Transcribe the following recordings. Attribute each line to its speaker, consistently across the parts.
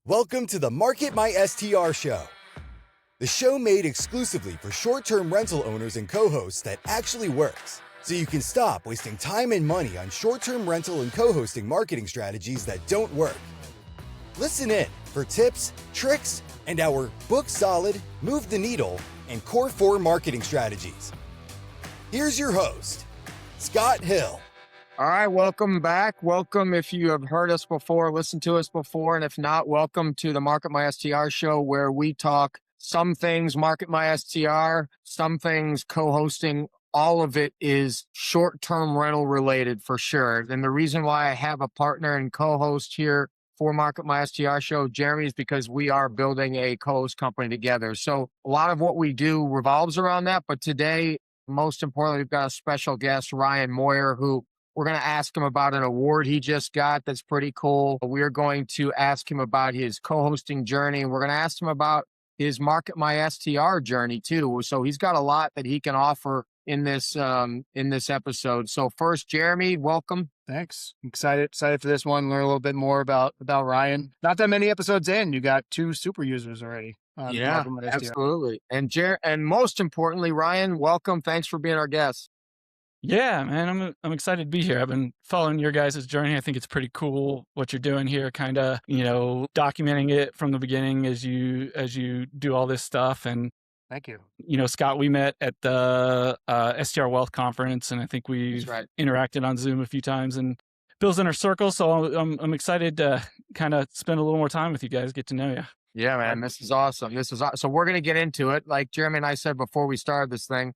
Speaker 1: Welcome to the Market My STR show, the show made exclusively for short-term rental owners and co-hosts that actually works, so you can stop wasting time and money on short-term rental and co-hosting marketing strategies that don't work. Listen in for tips, tricks, and our book solid, move the needle, and core 4 marketing strategies. Here's your host, Scott Hill.
Speaker 2: All right, welcome back. Welcome if you have heard us before, listened to us before, and if not, welcome to the Market My STR show, where we talk some things Market My STR, some things co-hosting. All of it is short-term rental related for sure. And the reason why I have a partner and co-host here for Market My STR show, Jeremy, is because we are building a co-host company together. So a lot of what we do revolves around that. But today, most importantly, we've got a special guest, Ryan Moyer, who we're going to ask him about an award he just got that's pretty cool. We're going to ask him about his co-hosting journey. We're going to ask him about his Market My STR journey too. So he's got a lot that he can offer in this episode. So first, Jeremy, welcome.
Speaker 3: Thanks. I'm excited for this one. Learn a little bit more about Ryan. Not that many episodes in, you got 2 super users already.
Speaker 2: Yeah, absolutely. And most importantly, Ryan, welcome. Thanks for being our guest.
Speaker 4: Yeah, man, I'm excited to be here. I've been following your guys' journey. I think it's pretty cool what you're doing here, kind of, documenting it from the beginning as you do all this stuff. And
Speaker 3: thank you.
Speaker 4: Scott, we met at the STR Wealth Conference, and I think we've interacted on Zoom a few times, and Bill's in our circle. So I'm excited to kind of spend a little more time with you guys, get to know you.
Speaker 2: Yeah, man, this is awesome. So we're going to get into it. Like Jeremy and I said before we started this thing,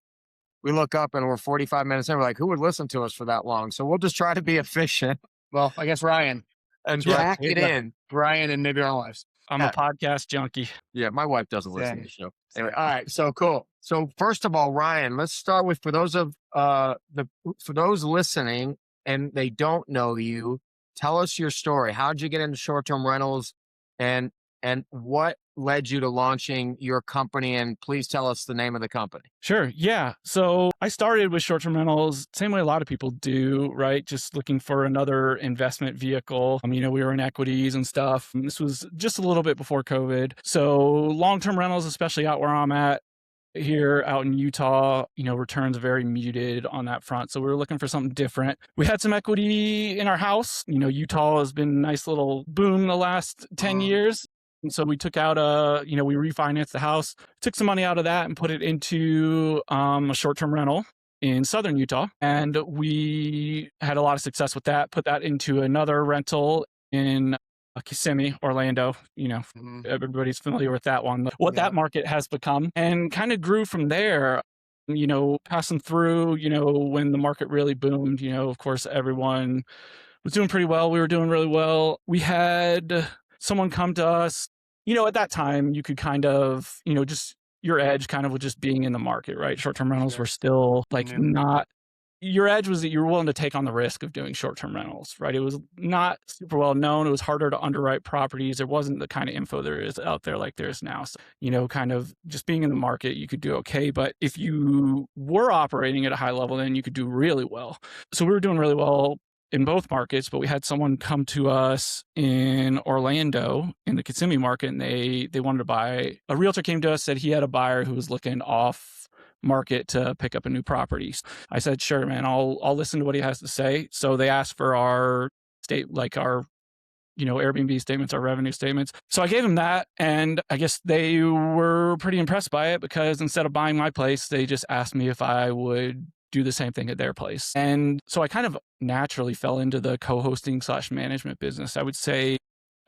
Speaker 2: we look up and we're 45 minutes in. We're like, who would listen to us for that long? So we'll just try to be efficient.
Speaker 3: Well, I guess Ryan.
Speaker 2: And pack it in.
Speaker 3: Ryan and maybe our wives.
Speaker 4: I'm a podcast junkie.
Speaker 2: Yeah, my wife doesn't listen to the show. Anyway, all right, so cool. So first of all, Ryan, let's start with for those listening and they don't know you, tell us your story. How'd you get into short-term rentals, and what led you to launching your company? And please tell us the name of the company.
Speaker 4: Sure. Yeah. So I started with short-term rentals, same way a lot of people do, right? Just looking for another investment vehicle. We were in equities and stuff. And this was just a little bit before COVID. So long-term rentals, especially out where I'm at here out in Utah, returns are very muted on that front. So we were looking for something different. We had some equity in our house. Utah has been a nice little boom the last 10 years. And so we took out we refinanced the house, took some money out of that and put it into a short-term rental in Southern Utah. And we had a lot of success with that, put that into another rental in Kissimmee, Orlando. Everybody's familiar with that one, what that market has become, and kind of grew from there. Passing through, when the market really boomed, of course, everyone was doing pretty well. We were doing really well. We had someone come to us, at that time you could kind of, just your edge kind of was just being in the market, right? Short-term rentals were still not, your edge was that you were willing to take on the risk of doing short-term rentals, right? It was not super well known. It was harder to underwrite properties. There wasn't the kind of info there is out there like there is now. So, kind of just being in the market, you could do okay. But if you were operating at a high level, then you could do really well. So we were doing really well in both markets, but we had someone come to us in Orlando in the Kissimmee market, and they wanted to buy. A realtor came to us, said he had a buyer who was looking off market to pick up a new property. I said, sure, man, I'll listen to what he has to say. So they asked for our our Airbnb statements, our revenue statements. So I gave them that, and I guess they were pretty impressed by it, because instead of buying my place, they just asked me if I would do the same thing at their place. And so I kind of naturally fell into the co-hosting / management business. I would say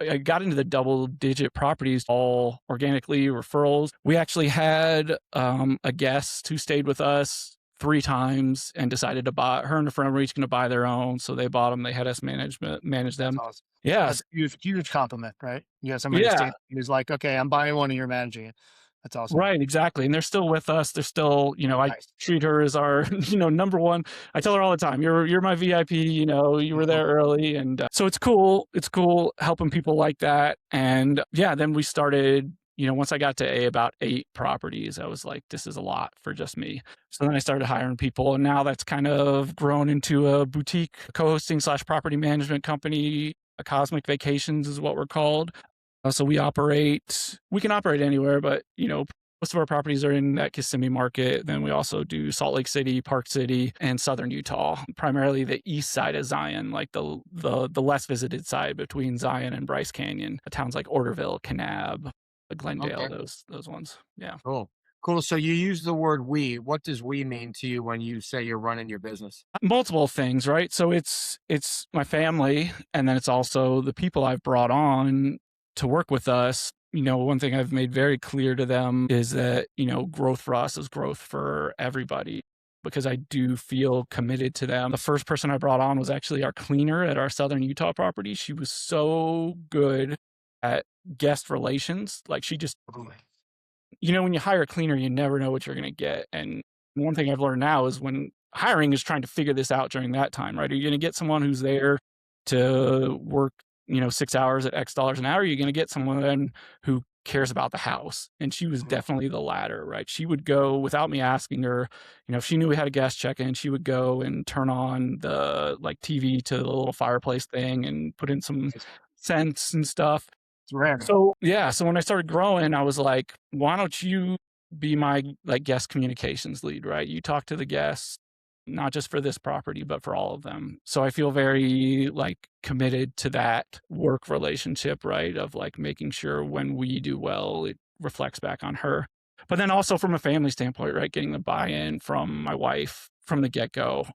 Speaker 4: I got into the double-digit properties all organically, referrals. We actually had a guest who stayed with us 3 times and decided to buy. Her and a friend were each going to buy their own, so they bought them. They had us manage them.
Speaker 3: That's awesome.
Speaker 4: Yeah,
Speaker 3: that's a huge compliment, right? You have somebody who's like, okay, I'm buying one and you're managing it. That's awesome.
Speaker 4: Right, exactly. And they're still with us. They're still, I treat her as our, number one. I tell her all the time, you're my VIP, you were there early. And so it's cool. It's cool helping people like that. And then we started, once I got to about 8 properties, I was like, this is a lot for just me. So then I started hiring people, and now that's kind of grown into a boutique co-hosting / property management company. Cosmic Vacations is what we're called. So we can operate anywhere, but most of our properties are in that Kissimmee market. Then we also do Salt Lake City, Park City, and Southern Utah, primarily the east side of Zion, like the less visited side between Zion and Bryce Canyon, towns like Orderville, Kanab, Glendale,
Speaker 2: Okay.
Speaker 4: those ones. Yeah.
Speaker 2: Cool. So you use the word we. What does we mean to you when you say you're running your business?
Speaker 4: Multiple things, right? So it's my family, and then it's also the people I've brought on to work with us. One thing I've made very clear to them is that, growth for us is growth for everybody, because I do feel committed to them. The first person I brought on was actually our cleaner at our Southern Utah property. She was so good at guest relations. Like, she just, when you hire a cleaner, you never know what you're going to get. And one thing I've learned now is when hiring is trying to figure this out during that time, right? Are you going to get someone who's there to work, 6 hours at X dollars an hour? Are you going to get someone who cares about the house? And she was definitely the latter, right? She would go without me asking her, if she knew we had a guest check-in, she would go and turn on the TV to the little fireplace thing and put in some scents and stuff.
Speaker 3: It's rare.
Speaker 4: So when I started growing, I was like, why don't you be my guest communications lead, right? You talk to the guests, not just for this property, but for all of them. So I feel very committed to that work relationship, right? Of making sure when we do well, it reflects back on her. But then also from a family standpoint, right? Getting the buy-in from my wife from the get-go.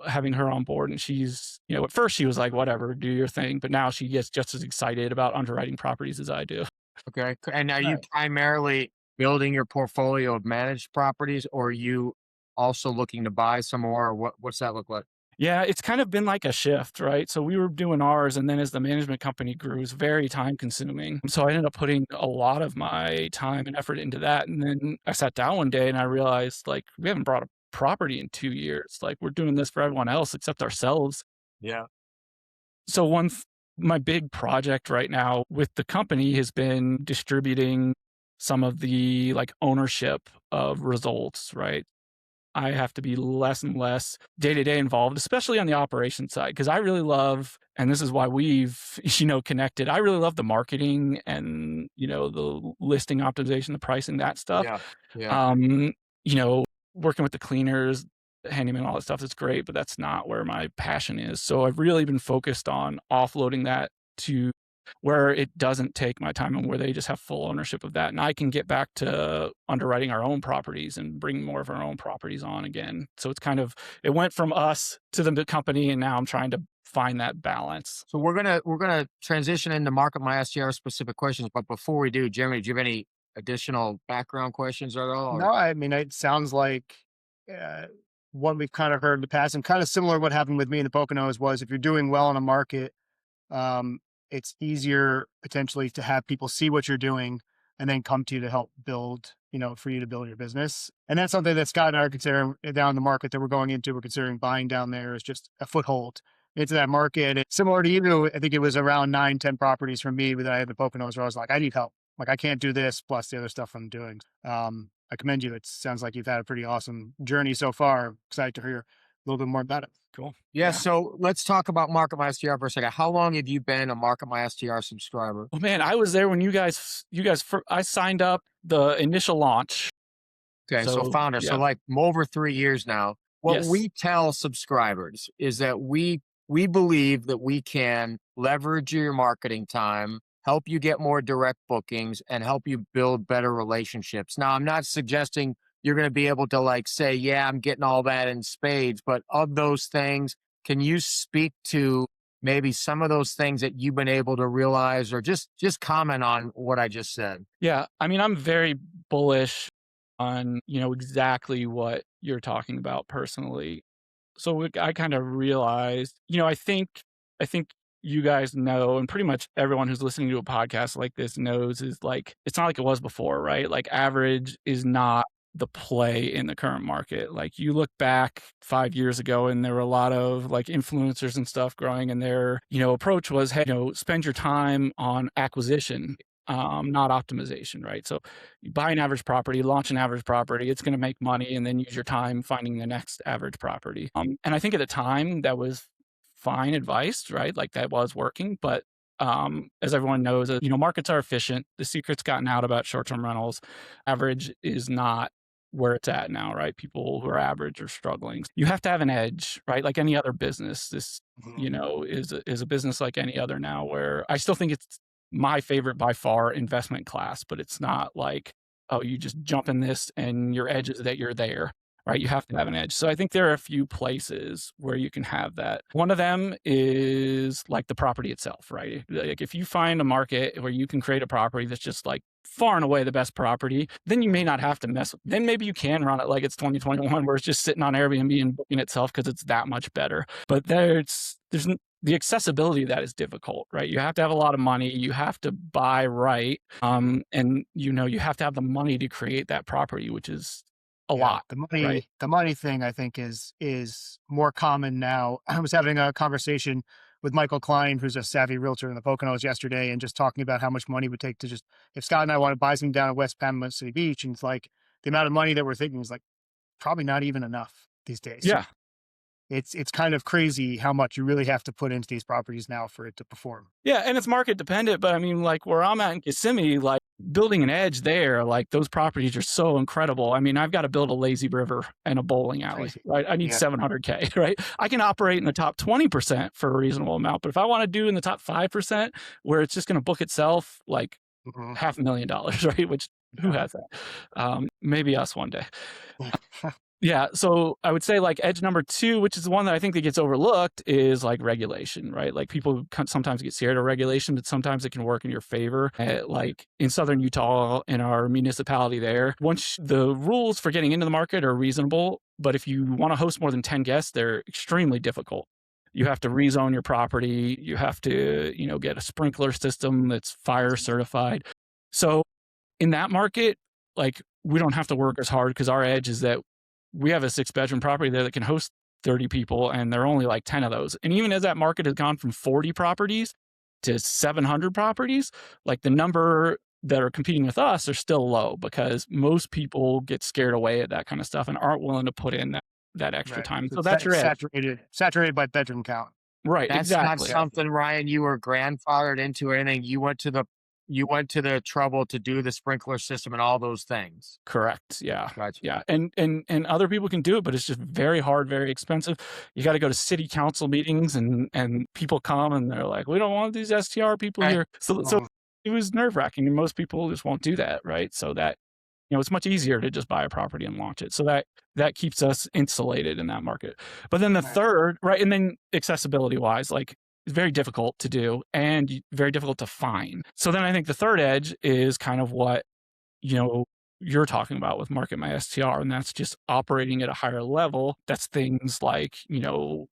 Speaker 4: Having her on board, and she's, at first she was like, whatever, do your thing. But now she gets just as excited about underwriting properties as I do.
Speaker 2: Okay. And are you primarily building your portfolio of managed properties, or are you also looking to buy some more? Or what's that look like?
Speaker 4: Yeah, it's kind of been like a shift, right? So we were doing ours, and then as the management company grew, it was very time consuming. So I ended up putting a lot of my time and effort into that. And then I sat down one day and I realized we haven't brought a property in 2 years. We're doing this for everyone else except ourselves.
Speaker 2: Yeah.
Speaker 4: So my big project right now with the company has been distributing some of the ownership of results, right? I have to be less and less day-to-day involved, especially on the operations side, because I really love, and this is why we've, connected. I really love the marketing and, the listing optimization, the pricing, that stuff.
Speaker 2: Yeah.
Speaker 4: Working with the cleaners, handyman, all that stuff, that's great, but that's not where my passion is. So I've really been focused on offloading that to where it doesn't take my time and where they just have full ownership of that. And I can get back to underwriting our own properties and bring more of our own properties on again. So it went from us to the company, and now I'm trying to find that balance.
Speaker 2: So we're gonna transition into Market My STR specific questions, but before we do, Jeremy, do you have any additional background questions at all?
Speaker 3: No, I mean, it sounds like what we've kind of heard in the past, and kind of similar to what happened with me in the Poconos, was if you're doing well in a market, it's easier potentially to have people see what you're doing and then come to you to help build, for you to build your business. And that's something that Scott and I are considering down in the market that we're going into. We're considering buying down there as just a foothold into that market. It's similar to you. I think it was around 9-10 properties from me that I had the Poconos where I was like, I need help. I can't do this plus the other stuff I'm doing. I commend you. It sounds like you've had a pretty awesome journey so far. Excited to hear a little bit more about it.
Speaker 4: Cool.
Speaker 2: Yeah. So let's talk about Market My STR for a second. How long have you been a Market My STR subscriber?
Speaker 4: Oh man, I was there when I signed up the initial launch.
Speaker 2: Okay. So founder.
Speaker 4: Yeah.
Speaker 2: So over 3 years now. What
Speaker 4: Yes.
Speaker 2: we tell subscribers is that we believe that we can leverage your marketing time, help you get more direct bookings, and help you build better relationships. Now, I'm not suggesting you're going to be able to say, yeah, I'm getting all that in spades, but of those things, can you speak to maybe some of those things that you've been able to realize, or just comment on what I just said?
Speaker 4: Yeah. I mean, I'm very bullish on, exactly what you're talking about personally. So I kind of realized, I think you guys know, and pretty much everyone who's listening to a podcast like this knows, is it's not like it was before, right? Average is not the play in the current market. You look back 5 years ago, and there were a lot of influencers and stuff growing, and their, approach was, hey, spend your time on acquisition, not optimization, right? So you buy an average property, launch an average property, it's going to make money, and then use your time finding the next average property. And I think at the time that was fine advice, right? That was working, but as everyone knows, markets are efficient. The secret's gotten out about short-term rentals. Average is not where it's at now, right? People who are average are struggling. You have to have an edge, right? Like any other business, this, is a business like any other now, where I still think it's my favorite by far investment class, but it's not like, oh, you just jump in this and your edge is that you're there, right? You have to have an edge. So I think there are a few places where you can have that. One of them is like the property itself, right? Like if you find a market where you can create a property that's just like far and away the best property, then you may not have to then maybe you can run it like it's 2021 where it's just sitting on Airbnb and booking itself because it's that much better. But there's the accessibility of that is difficult, right? You have to have a lot of money. You have to buy right. And you have to have the money to create that property, which is a lot.
Speaker 3: The money thing I think is more common now. I was having a conversation with Michael Klein, who's a savvy realtor in the Poconos yesterday, and just talking about how much money it would take to just, if Scott and I want to buy something down at West Panama City Beach, and it's like the amount of money that we're thinking is like probably not even enough these days.
Speaker 4: Yeah.
Speaker 3: So it's kind of crazy how much you really have to put into these properties now for it to perform.
Speaker 4: Yeah, and it's market dependent, but I mean, like where I'm at in Kissimmee, like building an edge there, like those properties are so incredible. I mean, I've got to build a lazy river and a bowling alley, right? I need $700K, right? I can operate in the top 20% for a reasonable amount, but if I want to do in the top 5% where it's just going to book itself, like $500,000, right? Which who has that? Maybe us one day. Yeah. So I would say like edge number 2, which is the one that I think that gets overlooked, is like regulation, right? Like people sometimes get scared of regulation, but sometimes it can work in your favor. Like in Southern Utah, in our municipality there, once the rules for getting into the market are reasonable, but if you want to host more than 10 guests, they're extremely difficult. You have to rezone your property. You have to, get a sprinkler system that's fire certified. So in that market, like we don't have to work as hard because our edge is that we have a 6-bedroom property there that can host 30 people, and there are only like 10 of those. And even as that market has gone from 40 properties to 700 properties, like the number that are competing with us are still low because most people get scared away at that kind of stuff and aren't willing to put in that extra time. So that's your edge.
Speaker 3: Saturated by bedroom count.
Speaker 2: Right. That's exactly. Not something, Ryan, you were grandfathered into or anything. You went to the trouble to do the sprinkler system and all those things.
Speaker 4: Correct. Yeah.
Speaker 2: Gotcha.
Speaker 4: Yeah. And other people can do it, but it's just very hard, very expensive. You got to go to city council meetings and people come and they're like, we don't want these STR people here. So it was nerve wracking and most people just won't do that. Right. So that, it's much easier to just buy a property and launch it. So that keeps us insulated in that market. But then the third, right. And then accessibility wise, like, it's very difficult to do and very difficult to find. So then I think the third edge is kind of what, you're talking about with Market My STR, and that's just operating at a higher level. That's things like,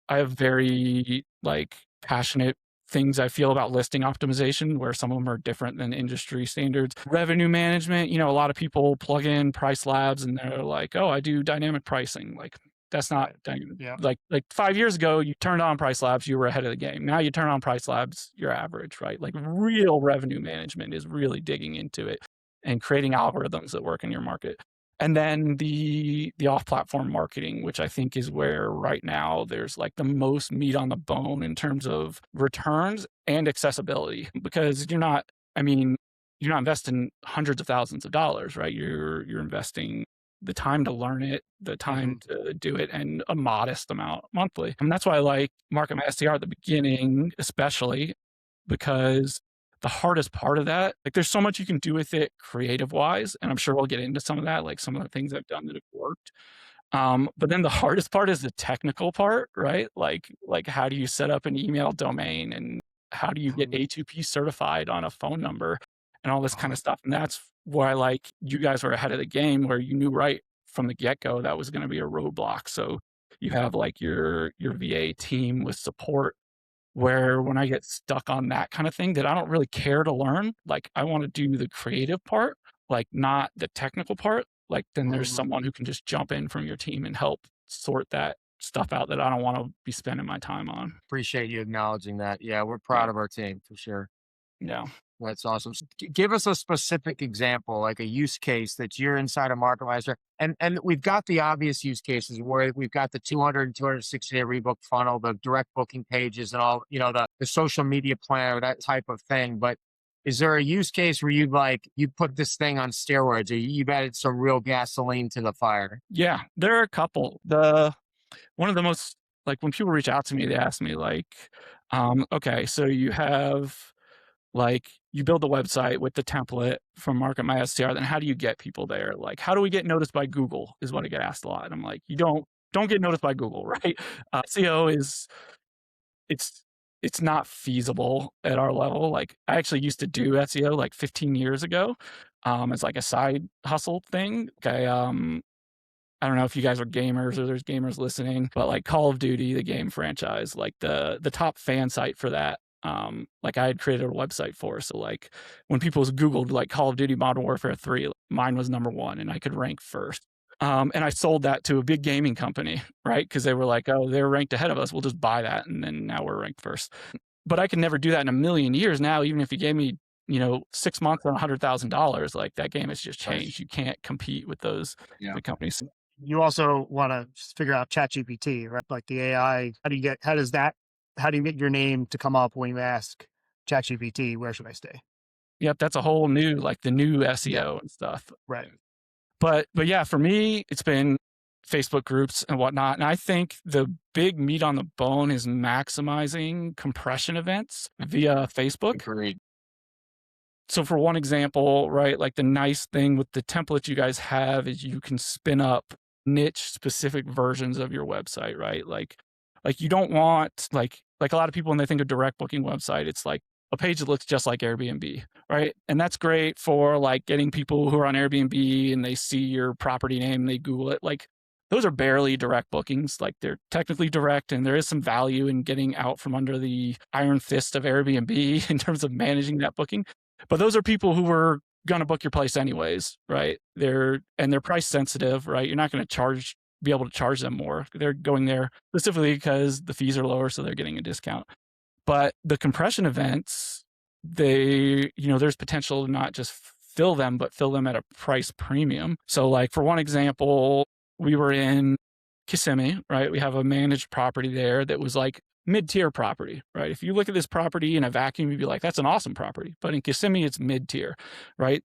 Speaker 4: I have very like passionate things I feel about listing optimization, where some of them are different than industry standards. Revenue management, a lot of people plug in Price Labs and they're like, oh, I do dynamic pricing. Like, that's not like 5 years ago, you turned on Price Labs, you were ahead of the game. Now you turn on Price Labs, you're average, right? Like real revenue management is really digging into it and creating algorithms that work in your market. And then the off-platform marketing, which I think is where right now there's like the most meat on the bone in terms of returns and accessibility, because you're not investing hundreds of thousands of dollars, right? You're investing the time to learn it, the time to do it, and a modest amount monthly. And that's why I like Market My STR at the beginning, especially because the hardest part of that, like there's so much you can do with it creative wise. And I'm sure we'll get into some of that, like some of the things I've done that have worked. But then the hardest part is the technical part, right? Like how do you set up an email domain and how do you get A2P certified on a phone number and all this kind of stuff. And that's where I like you guys were ahead of the game, where you knew right from the get-go that was going to be a roadblock. So you have like your VA team with support, where when I get stuck on that kind of thing that I don't really care to learn, like I want to do the creative part, like not the technical part, like then there's someone who can just jump in from your team and help sort that stuff out that I don't want to be spending my time on.
Speaker 2: Appreciate you acknowledging that. Yeah, we're proud of our team for sure.
Speaker 4: Yeah.
Speaker 2: That's awesome. Give us a specific example, like a use case that you're inside of MarketMYSTR. And we've got the obvious use cases where we've got the 200 and 260-day rebook funnel, the direct booking pages and all, the social media planner, that type of thing. But is there a use case where you put this thing on steroids, or you've added some real gasoline to the fire?
Speaker 4: Yeah, there are a couple. One of the most, like, when people reach out to me, they ask me like, okay, so you have, like, you build the website with the template from Market My STR, then how do you get people there? Like, how do we get noticed by Google is what I get asked a lot. And I'm like, you don't get noticed by Google, right? SEO it's not feasible at our level. Like, I actually used to do SEO like 15 years ago, as like a side hustle thing. Like, I don't know if you guys are gamers or there's gamers listening, but like Call of Duty, the game franchise, like the top fan site for that, like I had created a website for. So like when people Googled like Call of Duty Modern Warfare 3, mine was number one and I could rank first. And I sold that to a big gaming company, right? Because they were like, oh, they're ranked ahead of us. We'll just buy that. And then now we're ranked first. But I could never do that in a million years now, even if you gave me 6 months and $100,000, like that game has just changed. You can't compete with those big companies.
Speaker 3: You also want to figure out ChatGPT, right? Like the AI, how do you get your name to come up when you ask ChatGPT, where should I stay?
Speaker 4: Yep. That's a whole new, like the new SEO and stuff.
Speaker 3: Right.
Speaker 4: But yeah, for me, it's been Facebook groups and whatnot. And I think the big meat on the bone is maximizing compression events via Facebook.
Speaker 2: Agreed.
Speaker 4: So for one example, right, like the nice thing with the template you guys have is you can spin up niche specific versions of your website, right? Like you don't want like a lot of people when they think of direct booking website, it's like a page that looks just like Airbnb, right? And that's great for like getting people who are on Airbnb and they see your property name, they Google it. Like those are barely direct bookings. Like they're technically direct and there is some value in getting out from under the iron fist of Airbnb in terms of managing that booking. But those are people who were going to book your place anyways, right? They're price sensitive, right? You're not going to be able to charge them more. They're going there specifically because the fees are lower, so they're getting a discount. But the compression events, there's potential to not just fill them, but fill them at a price premium. So like for one example, we were in Kissimmee, right? We have a managed property there that was like mid-tier property, right? If you look at this property in a vacuum, you'd be like, that's an awesome property. But in Kissimmee, it's mid-tier, right?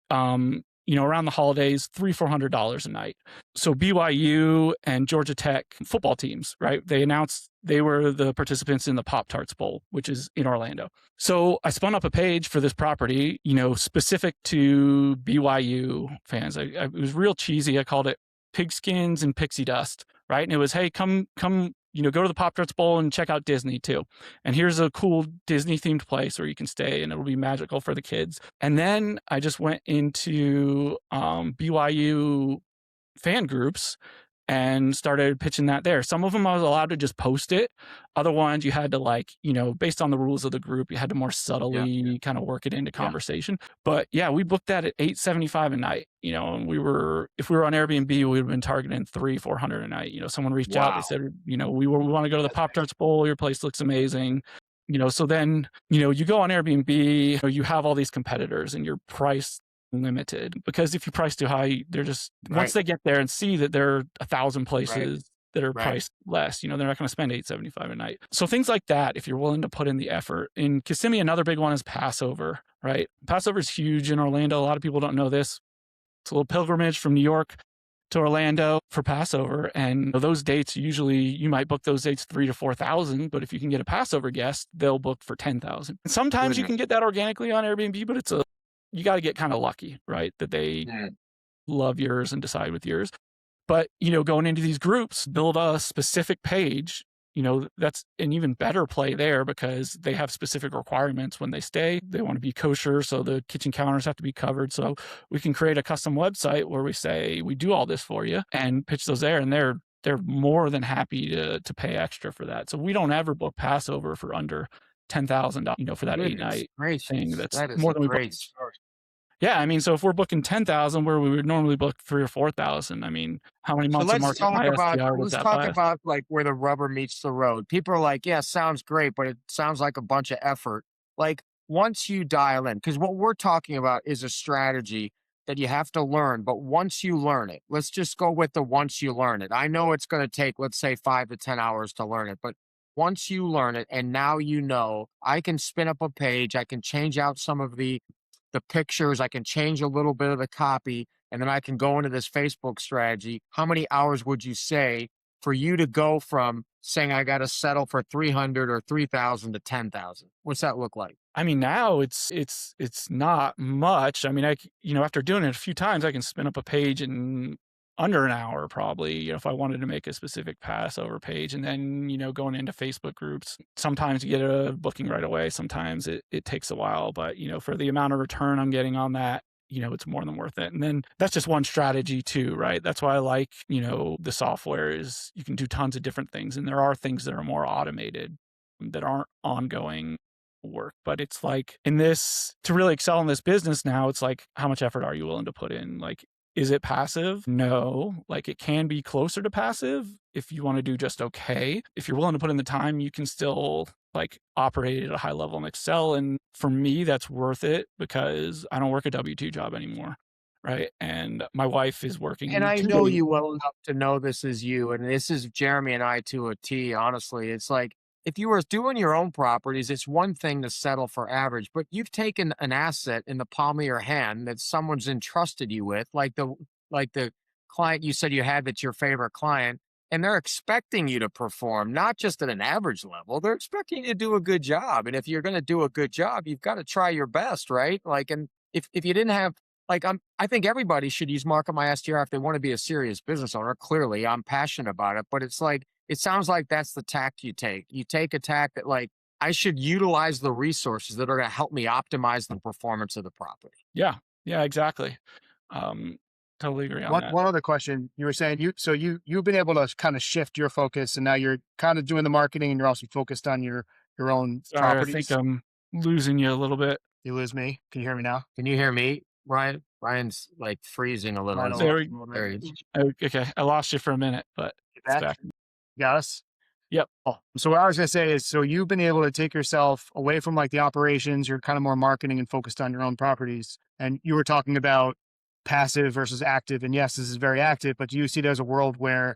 Speaker 4: Around the holidays, $300-$400 a night. So BYU and Georgia Tech football teams, right? They announced they were the participants in the Pop-Tarts Bowl, which is in Orlando. So I spun up a page for this property, specific to BYU fans. It was real cheesy. I called it Pigskins and Pixie Dust, right? And it was, hey, come, go to the Pop-Tarts Bowl and check out Disney too. And here's a cool Disney themed place where you can stay and it'll be magical for the kids. And then I just went into BYU fan groups and started pitching that there. Some of them I was allowed to just post it. Other ones you had to based on the rules of the group, you had to more subtly kind of work it into conversation. But yeah, we booked that at $875 a night, and if we were on Airbnb, we would have been targeting $300-$400 a night. Someone reached out, they said, we want to go to the Pop-Tarts Bowl. Your place looks amazing. So then, you go on Airbnb, you have all these competitors and your price limited, because if you price too high, they're just once they get there and see that there are 1,000 places that are priced less, they're not going to spend $875 a night. So things like that, if you're willing to put in the effort. In Kissimmee, another big one is Passover, right? Passover is huge in Orlando. A lot of people don't know this. It's a little pilgrimage from New York to Orlando for Passover. And those dates, usually you might book those dates 3,000 to 4,000, but if you can get a Passover guest, they'll book for 10,000. And sometimes you can get that organically on Airbnb, but you got to get kind of lucky, right? That they love yours and decide with yours. But, going into these groups, build a specific page, that's an even better play there because they have specific requirements when they stay. They want to be kosher, so the kitchen counters have to be covered. So we can create a custom website where we say, we do all this for you and pitch those there. And they're more than happy to pay extra for that. So we don't ever book Passover for under $10,000, for that 8-night thing. That's more than we book. Yeah, I mean, so if we're booking 10,000 where we would normally book 3,000 or 4,000, I mean, how many months of Market My STR would that buy?
Speaker 2: Let's talk about like where the rubber meets the road. People are like, yeah, sounds great, but it sounds like a bunch of effort. Like, once you dial in, because what we're talking about is a strategy that you have to learn. But once you learn it, let's just go with the once you learn it. I know it's going to take, let's say, 5 to 10 hours to learn it, but once you learn it and now you know, I can spin up a page, I can change out some of the pictures, I can change a little bit of the copy, and then I can go into this Facebook strategy. How many hours would you say for you to go from saying I got to settle for 300 or 3,000 to 10,000? What's that look like?
Speaker 4: I mean, now it's not much. I mean, after doing it a few times, I can spin up a page in under an hour, probably, if I wanted to make a specific Passover page. And then, going into Facebook groups, sometimes you get a booking right away. Sometimes it takes a while, but, for the amount of return I'm getting on that, it's more than worth it. And then that's just one strategy too, right? That's why I like, the software is you can do tons of different things. And there are things that are more automated that aren't ongoing work. But it's like to really excel in this business now, it's like, how much effort are you willing to put in? Like, is it passive? No. Like, it can be closer to passive if you want to do just okay. If you're willing to put in the time, you can still like operate at a high level and excel. And for me, that's worth it because I don't work a W-2 job anymore. Right. And my wife is working.
Speaker 2: And I know you well enough to know this is you. And this is Jeremy and I to a T, honestly. It's like, if you were doing your own properties, it's one thing to settle for average, but you've taken an asset in the palm of your hand that someone's entrusted you with, like the client you said you had that's your favorite client, and they're expecting you to perform, not just at an average level. They're expecting you to do a good job. And if you're going to do a good job, you've got to try your best, right? Like, and if you didn't have, like, I think everybody should use Market My STR if they want to be a serious business owner. Clearly, I'm passionate about it, but it's like, it sounds like that's the tact you take. You take a tact that, like, I should utilize the resources that are going to help me optimize the performance of the property.
Speaker 4: Yeah, exactly. Totally agree on that.
Speaker 3: One other question. You were saying you've been able to kind of shift your focus, and now you're kind of doing the marketing, and you're also focused on your own properties.
Speaker 4: I think I'm losing you a little bit.
Speaker 3: You lose me. Can you hear me now?
Speaker 2: Can you hear me, Ryan? Ryan's like freezing a little.
Speaker 4: Okay, I lost you for a minute, but it's back.
Speaker 3: Got us?
Speaker 4: Yep.
Speaker 3: Oh, so what I was going to say is, so you've been able to take yourself away from like the operations, you're kind of more marketing and focused on your own properties. And you were talking about passive versus active. And yes, this is very active, but do you see there's a world where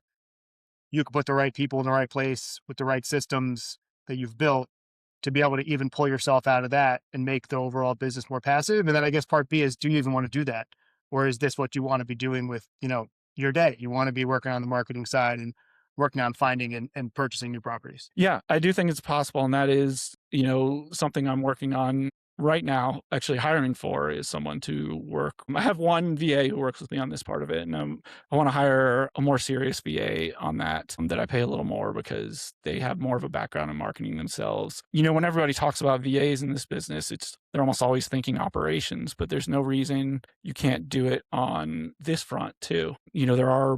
Speaker 3: you could put the right people in the right place with the right systems that you've built to be able to even pull yourself out of that and make the overall business more passive? And then I guess part B is, do you even want to do that? Or is this what you want to be doing with, your day? You want to be working on the marketing side and working on finding and purchasing new properties?
Speaker 4: Yeah, I do think it's possible. And that is, something I'm working on right now, actually hiring for, is someone to work. I have one VA who works with me on this part of it. And I want to hire a more serious VA on that I pay a little more because they have more of a background in marketing themselves. When everybody talks about VAs in this business, they're almost always thinking operations, but there's no reason you can't do it on this front too. There are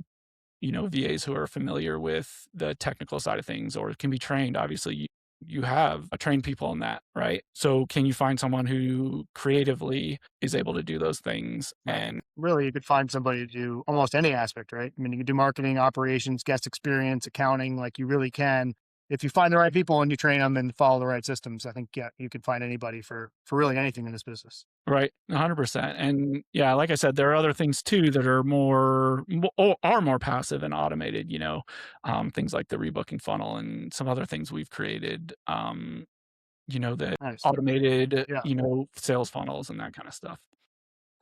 Speaker 4: VAs who are familiar with the technical side of things or can be trained. Obviously, you have trained people in that, right? So can you find someone who creatively is able to do those things? And
Speaker 3: really, you could find somebody to do almost any aspect, right? I mean, you can do marketing, operations, guest experience, accounting, like you really can. If you find the right people and you train them and follow the right systems, I think, yeah, you can find anybody for really anything in this business.
Speaker 4: Right. 100%. And yeah, like I said, there are other things too that are more passive and automated, things like the rebooking funnel and some other things we've created, that
Speaker 3: Nice.
Speaker 4: automated, sales funnels and that kind of stuff.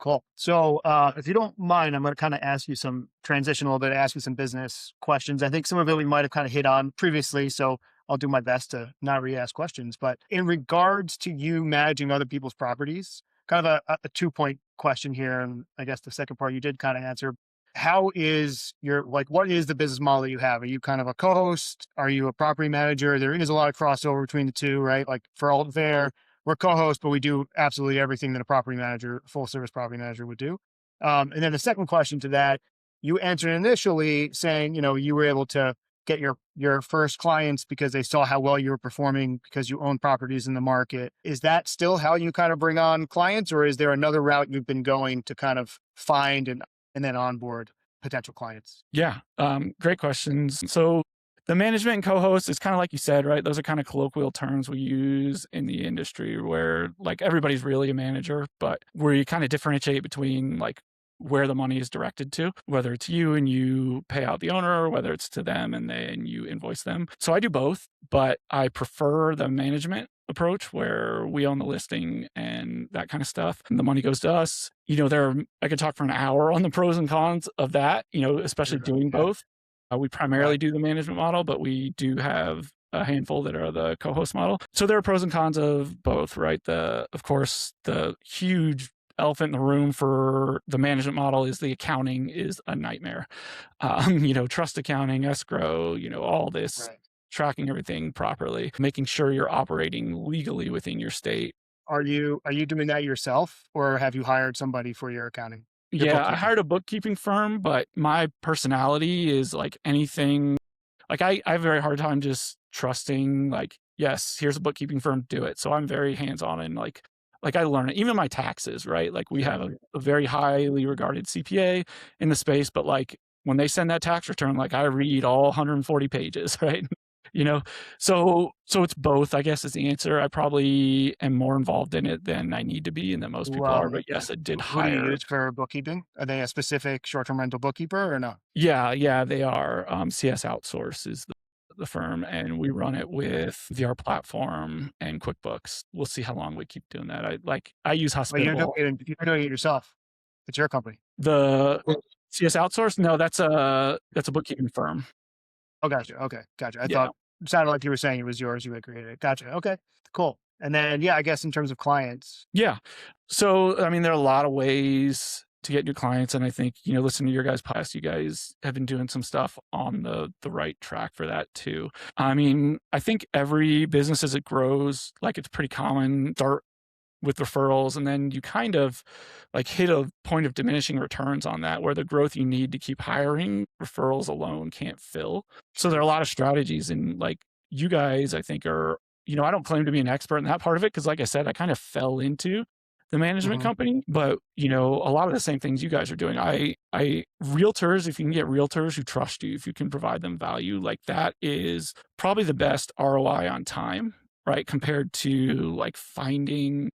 Speaker 3: Cool. So if you don't mind, I'm going to kind of ask you some transition a little bit, ask you some business questions. I think some of it we might have kind of hit on previously, so I'll do my best to not re-ask questions. But in regards to you managing other people's properties, kind of a 2-point question here. And I guess the second part you did kind of answer. How is what is the business model that you have? Are you kind of a co-host? Are you a property manager? There is a lot of crossover between the two, right? Like for all there, we're co-hosts, but we do absolutely everything that a property manager, full service property manager would do. And then the second question to that, you answered initially saying, you were able to get your first clients because they saw how well you were performing because you own properties in the market. Is that still how you kind of bring on clients, or is there another route you've been going to kind of find and then onboard potential clients?
Speaker 4: Yeah. Great questions. So The management and co-host is kind of like you said, right? Those are kind of colloquial terms we use in the industry where like everybody's really a manager, but where you kind of differentiate between like where the money is directed to, whether it's you and you pay out the owner, or whether it's to them and then you invoice them. So I do both, but I prefer the management approach where we own the listing and that kind of stuff. And the money goes to us. I could talk for an hour on the pros and cons of that, especially doing both. We primarily do the management model, but we do have a handful that are the co-host model. So there are pros and cons of both, right? Of course, the huge elephant in the room for the management model is the accounting is a nightmare. Trust accounting, escrow, all this, tracking everything properly, making sure you're operating legally within your state.
Speaker 3: Are you doing that yourself, or have you hired somebody for your accounting?
Speaker 4: Yeah, I hired a bookkeeping firm, but my personality is like anything. Like I have a very hard time just trusting, like, yes, here's a bookkeeping firm, do it. So I'm very hands-on and like I learn it. Even my taxes, right? Like we have a very highly regarded CPA in the space, but like when they send that tax return, like I read all 140 pages, right? So it's both, I guess, is the answer. I probably am more involved in it than I need to be and that most people are, but yes, it did
Speaker 3: Who do you
Speaker 4: hire.
Speaker 3: use for bookkeeping? Are they a specific short-term rental bookkeeper or no?
Speaker 4: Yeah, they are. CS Outsource is the firm, and we run it with VR platform and QuickBooks. We'll see how long we keep doing that. I use
Speaker 3: But you're
Speaker 4: Hospitable.
Speaker 3: doing it yourself. It's your company.
Speaker 4: The CS Outsource? No, that's a bookkeeping firm.
Speaker 3: Oh, gotcha. Okay, gotcha. I thought it sounded like you were saying it was yours. You had created it. Gotcha. Okay, cool. And then, I guess in terms of clients.
Speaker 4: Yeah. So, I mean, there are a lot of ways to get new clients. And I think, listening to your guys' podcast, you guys have been doing some stuff on the right track for that too. I mean, I think every business as it grows, like it's pretty common, start with referrals, and then you kind of like hit a point of diminishing returns on that where the growth you need to keep hiring referrals alone can't fill. So there are a lot of strategies, and like you guys, I think are, I don't claim to be an expert in that part of it because like I said, I kind of fell into the management company, but a lot of the same things you guys are doing. Realtors, if you can get realtors who trust you, if you can provide them value, like that is probably the best ROI on time, right? Compared to like finding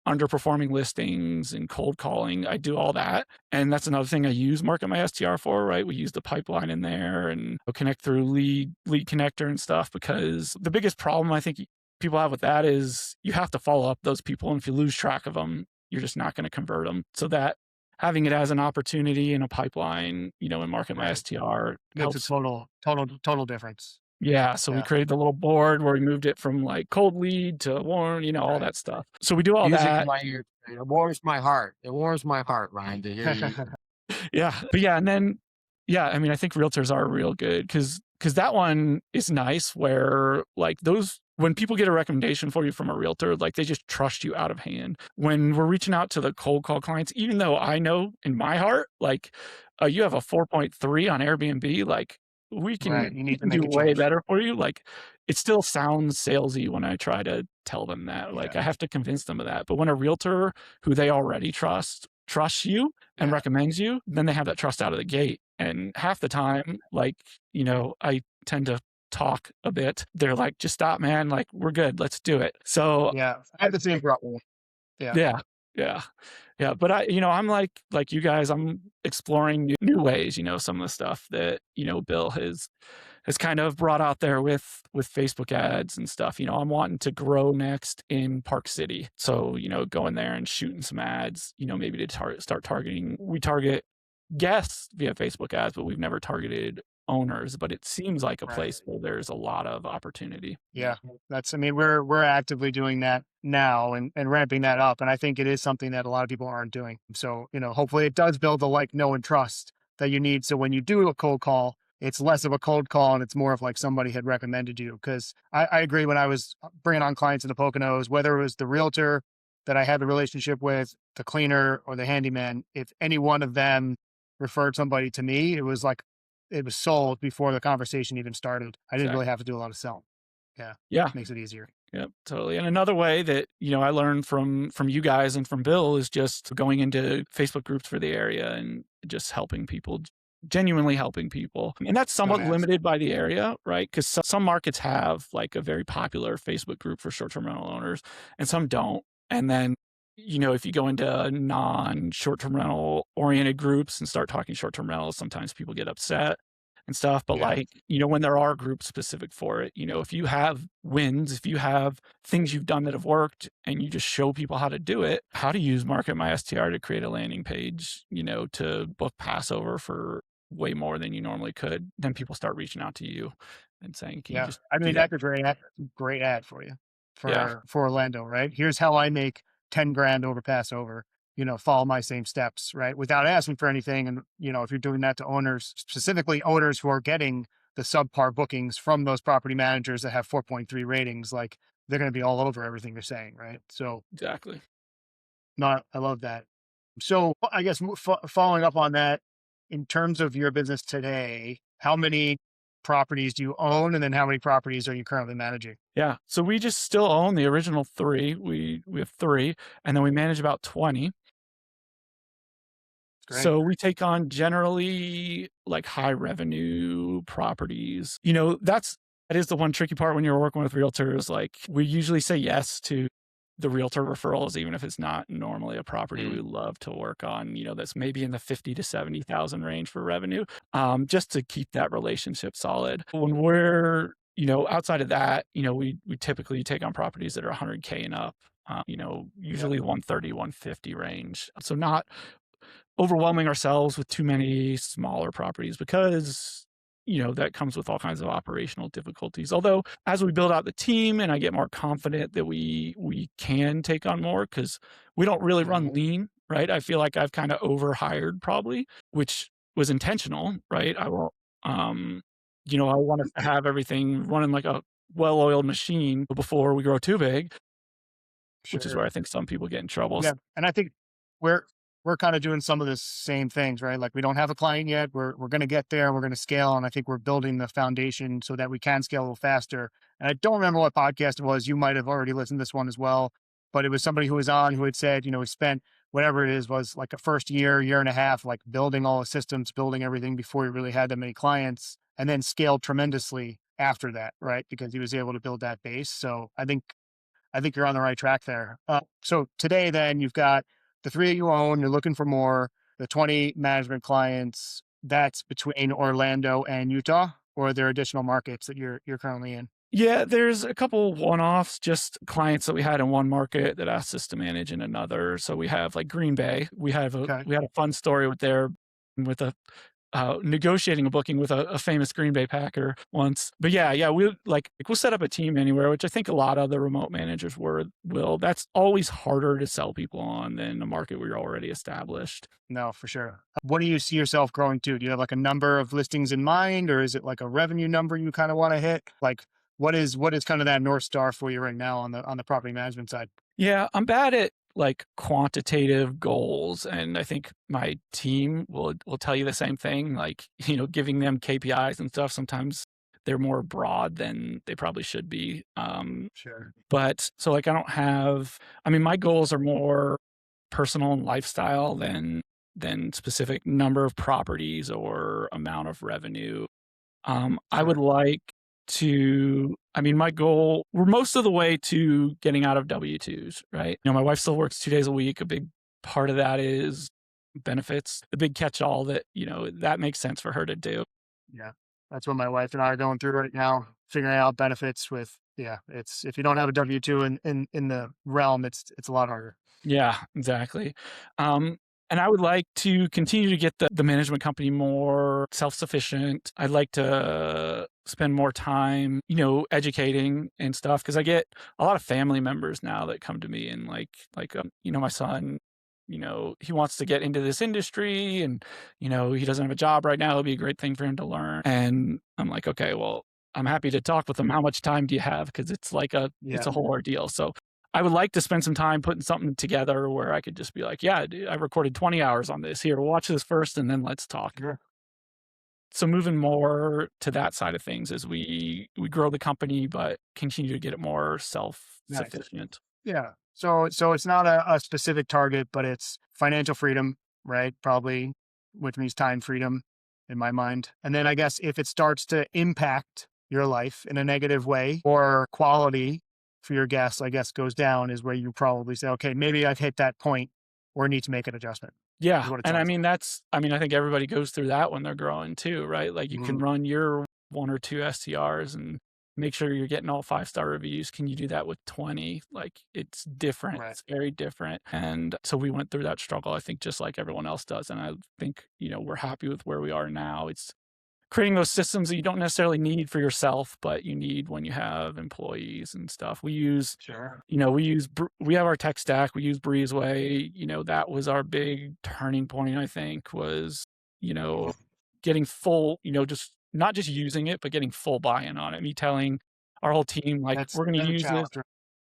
Speaker 4: underperforming listings and cold calling. I do all that. And that's another thing I use Market My STR for, right? We use the pipeline in there and we'll connect through lead connector and stuff, because the biggest problem I think people have with that is you have to follow up those people. And if you lose track of them, you're just not going to convert them. So that having it as an opportunity in a pipeline, in Market My STR
Speaker 3: Makes
Speaker 4: helps.
Speaker 3: a total difference.
Speaker 4: Yeah. So we created the little board where we moved it from like cold lead to warm, all that stuff. So we do all that.
Speaker 2: It warms my heart. It warms my heart, Ryan, to hear you.
Speaker 4: Yeah. But and then, I mean, I think realtors are real good because that one is nice where like when people get a recommendation for you from a realtor, like they just trust you out of hand. When we're reaching out to the cold call clients, even though I know in my heart, like you have a 4.3 on Airbnb, like we can, do way better for you. Like it still sounds salesy when I try to tell them that. Like I have to convince them of that. But when a realtor who they already trusts you and recommends you, then they have that trust out of the gate. And half the time, like, I tend to talk a bit. They're like, just stop, man. Like, we're good. Let's do it. So
Speaker 3: I have the same problem.
Speaker 4: Yeah. But I'm like you guys, I'm exploring new ways, some of the stuff that, Bill has kind of brought out there with Facebook ads and stuff. I'm wanting to grow next in Park City. So, going there and shooting some ads, maybe to start targeting. We target guests via Facebook ads, but we've never targeted owners, but it seems like a place where there's a lot of opportunity.
Speaker 3: We're actively doing that now and ramping that up. And I think it is something that a lot of people aren't doing. So, hopefully it does build the like, know, and trust that you need. So when you do a cold call, it's less of a cold call and it's more of like somebody had recommended you. Cause I agree, when I was bringing on clients in the Poconos, whether it was the realtor that I had the relationship with, the cleaner or the handyman, if any one of them referred somebody to me, it was like, it was sold before the conversation even started. I didn't really have to do a lot of selling. Yeah. Makes it easier.
Speaker 4: Yeah, totally. And another way that, I learned from you guys and from Bill is just going into Facebook groups for the area and just helping people genuinely helping people. And that's somewhat
Speaker 3: Don't ask.
Speaker 4: limited by the area, right? Because some markets have like a very popular Facebook group for short-term rental owners and some don't. And then, if you go into non-short-term rental oriented groups and start talking short-term rentals, sometimes people get upset and stuff. But when there are groups specific for it, if you have wins, if you have things you've done that have worked and you just show people how to do it, how to use Market My STR to create a landing page, to book Passover for way more than you normally could, then people start reaching out to you and saying, can you just
Speaker 3: I
Speaker 4: do
Speaker 3: mean,
Speaker 4: that?
Speaker 3: that's a great ad for you
Speaker 4: Yeah,
Speaker 3: for Orlando, right? Here's how I make 10 grand over Passover, follow my same steps, right? Without asking for anything. And, if you're doing that to owners, specifically owners who are getting the subpar bookings from those property managers that have 4.3 ratings, like they're going to be all over everything you're saying, right? So
Speaker 4: exactly.
Speaker 3: I love that. So I guess following up on that, in terms of your business today, how many properties do you own? And then how many properties are you currently managing?
Speaker 4: Yeah. So we just still own the original 3. We have 3, and then we manage about 20.
Speaker 3: Great.
Speaker 4: So we take on generally like high revenue properties. That is the one tricky part when you're working with realtors. Like we usually say yes to the realtor referrals, even if it's not normally a property we love to work on, that's maybe in the 50 to 70,000 range for revenue, just to keep that relationship solid. When we're, outside of that, we typically take on properties that are 100K and up, usually 130, 150 range. So not overwhelming ourselves with too many smaller properties because that comes with all kinds of operational difficulties. Although as we build out the team and I get more confident that we can take on more, because we don't really run lean, right? I feel like I've kind of overhired probably, which was intentional, right? I will I want to have everything running like a well-oiled machine before we grow too big, which is where I think some people get in trouble.
Speaker 3: Yeah. And I think we're kind of doing some of the same things, right? Like we don't have a client yet. We're going to get there. We're going to scale. And I think we're building the foundation so that we can scale a little faster. And I don't remember what podcast it was. You might have already listened to this one as well, but it was somebody who was on who had said, we spent whatever it is, was like a first year and a half, like building all the systems, building everything before we really had that many clients, and then scaled tremendously after that, right? Because he was able to build that base. So I think you're on the right track there. So today, then you've got the 3 that you own. You're looking for more. The 20 management clients. That's between Orlando and Utah, or are there additional markets that you're currently in?
Speaker 4: Yeah, there's a couple one-offs, just clients that we had in one market that asked us to manage in another. So we have like Green Bay. We had a fun story with negotiating a booking with a famous Green Bay Packer once. But we'll set up a team anywhere, which I think a lot of the remote managers will. That's always harder to sell people on than a market where you're already established.
Speaker 3: No, for sure. What do you see yourself growing to? Do you have like a number of listings in mind, or is it like a revenue number you kind of want to hit? Like what is kind of that North Star for you right now on the property management side?
Speaker 4: Yeah, I'm bad at like quantitative goals, and I think my team will tell you the same thing. Like, giving them KPIs and stuff, sometimes they're more broad than they probably should be.
Speaker 3: Sure.
Speaker 4: But so like my goals are more personal and lifestyle than specific number of properties or amount of revenue. I would like to, my goal, we're most of the way to getting out of W-2s, right? My wife still works 2 days a week. A big part of that is benefits, the big catch-all that, that makes sense for her to do.
Speaker 3: Yeah. That's what my wife and I are going through right now, figuring out benefits it's, if you don't have a W-2 in the realm, it's a lot harder.
Speaker 4: Yeah, exactly. And I would like to continue to get the management company more self-sufficient. I'd like to spend more time, educating and stuff, because I get a lot of family members now that come to me and my son, he wants to get into this industry and, he doesn't have a job right now. It'll be a great thing for him to learn. And I'm like, okay, well, I'm happy to talk with him. How much time do you have? Because it's like it's a whole ordeal. So I would like to spend some time putting something together where I could just be like, yeah, dude, I recorded 20 hours on this. Here, watch this first and then let's talk.
Speaker 3: Sure.
Speaker 4: So moving more to that side of things as we grow the company, but continue to get it more self-sufficient.
Speaker 3: Nice. Yeah. So it's not a specific target, but it's financial freedom, right? Probably, which means time freedom. in my mind. And then I guess if it starts to impact your life in a negative way or quality for your guests, I guess goes down is where you probably say, okay, maybe I've hit that point where I need to make an adjustment.
Speaker 4: Yeah.
Speaker 3: Is what it
Speaker 4: And I
Speaker 3: sounds
Speaker 4: mean, I think everybody goes through that when they're growing too, right? Like you
Speaker 3: like.
Speaker 4: can run your 1 or 2 STRs and make sure you're getting all 5-star reviews. Can you do that with 20? Like it's different.
Speaker 3: Right.
Speaker 4: It's very different. And so we went through that struggle, I think, just like everyone else does. And I think, we're happy with where we are now. It's creating those systems that you don't necessarily need for yourself, but you need when you have employees and stuff. We use,
Speaker 3: Sure.
Speaker 4: we have our tech stack. We use Breezeway. That was our big turning point, I think, was, getting full, just not just using it, but getting full buy-in on it. Me telling our whole team, like,
Speaker 3: That's
Speaker 4: we're going to
Speaker 3: a
Speaker 4: use this.
Speaker 3: challenge.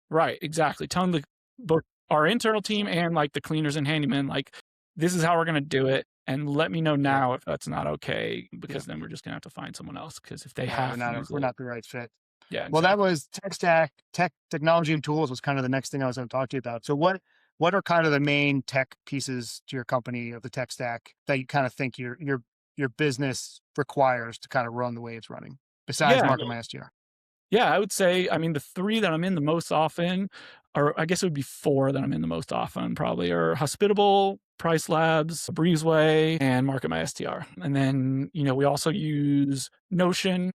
Speaker 4: Right. Exactly. Telling both our internal team and like the cleaners and handymen, like, this is how we're going to do it. And let me know now if that's not okay, because then we're just going to have to find someone else. Because if they have,
Speaker 3: we're not the right fit.
Speaker 4: Yeah.
Speaker 3: Well, that was tech stack, technology and tools was kind of the next thing I was going to talk to you about. So what are kind of the main tech pieces to your company of the tech stack that you kind of think your business requires to kind of run the way it's running besides Market My STR?
Speaker 4: Yeah, I would say, I mean, the 3 that I'm in the most often, or I guess it would be 4 that I'm in the most often probably, are Hospitable, Price Labs, Breezeway, and Market My STR. And then, we also use Notion,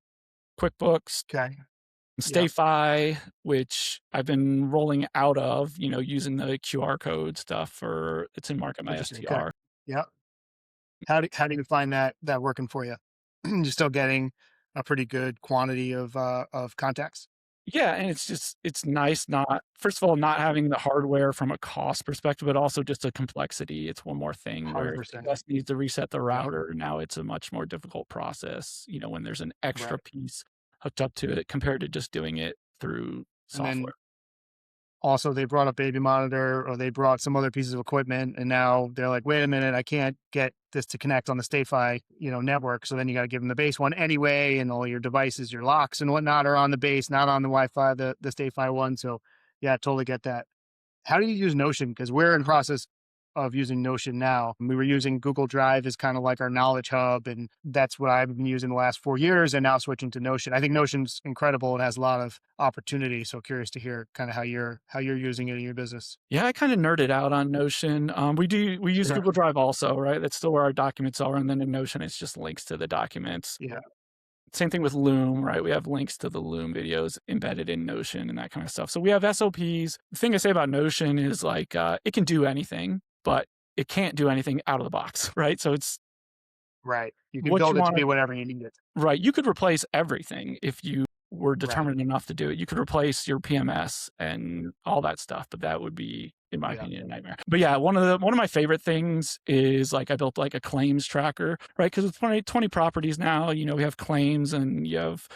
Speaker 4: QuickBooks,
Speaker 3: Okay.
Speaker 4: StayFi, which I've been rolling out of, using the QR code stuff it's in Market My STR.
Speaker 3: Okay. Yeah. How do you find that working for you? You're still getting a pretty good quantity of contacts.
Speaker 4: Yeah, and it's nice first of all, not having the hardware from a cost perspective, but also just a complexity. It's one more thing where if the
Speaker 3: 100%.
Speaker 4: guest needs to reset the router, now it's a much more difficult process, when there's an extra piece hooked up to it compared to just doing it through software.
Speaker 3: And then also they brought a baby monitor or they brought some other pieces of equipment and now they're like, wait a minute, I can't get this to connect on the StayFi, network. So then you got to give them the base one anyway. And all your devices, your locks and whatnot are on the base, not on the Wi-Fi, the StayFi one. So yeah, totally get that. How do you use Notion? Because we're in process of using Notion now. We were using Google Drive as kind of like our knowledge hub. And that's what I've been using the last 4 years and now switching to Notion. I think Notion's incredible and has a lot of opportunity. So curious to hear kind of how you're using it in your business.
Speaker 4: Yeah, I kind of nerded out on Notion. We use Google Drive also, right? That's still where our documents are. And then in Notion, it's just links to the documents.
Speaker 3: Yeah.
Speaker 4: Same thing with Loom, right? We have links to the Loom videos embedded in Notion and that kind of stuff. So we have SOPs. The thing I say about Notion is like, it can do anything, but it can't do anything out of the box, right? So it's
Speaker 3: right. You can build it to be whatever you need it.
Speaker 4: Right. You could replace everything if you were determined enough to do it. You could replace your PMS and all that stuff, but that would be, in my opinion, a nightmare. But yeah, one of my favorite things is like I built like a claims tracker, right? Because with 20 properties now, we have claims and you have,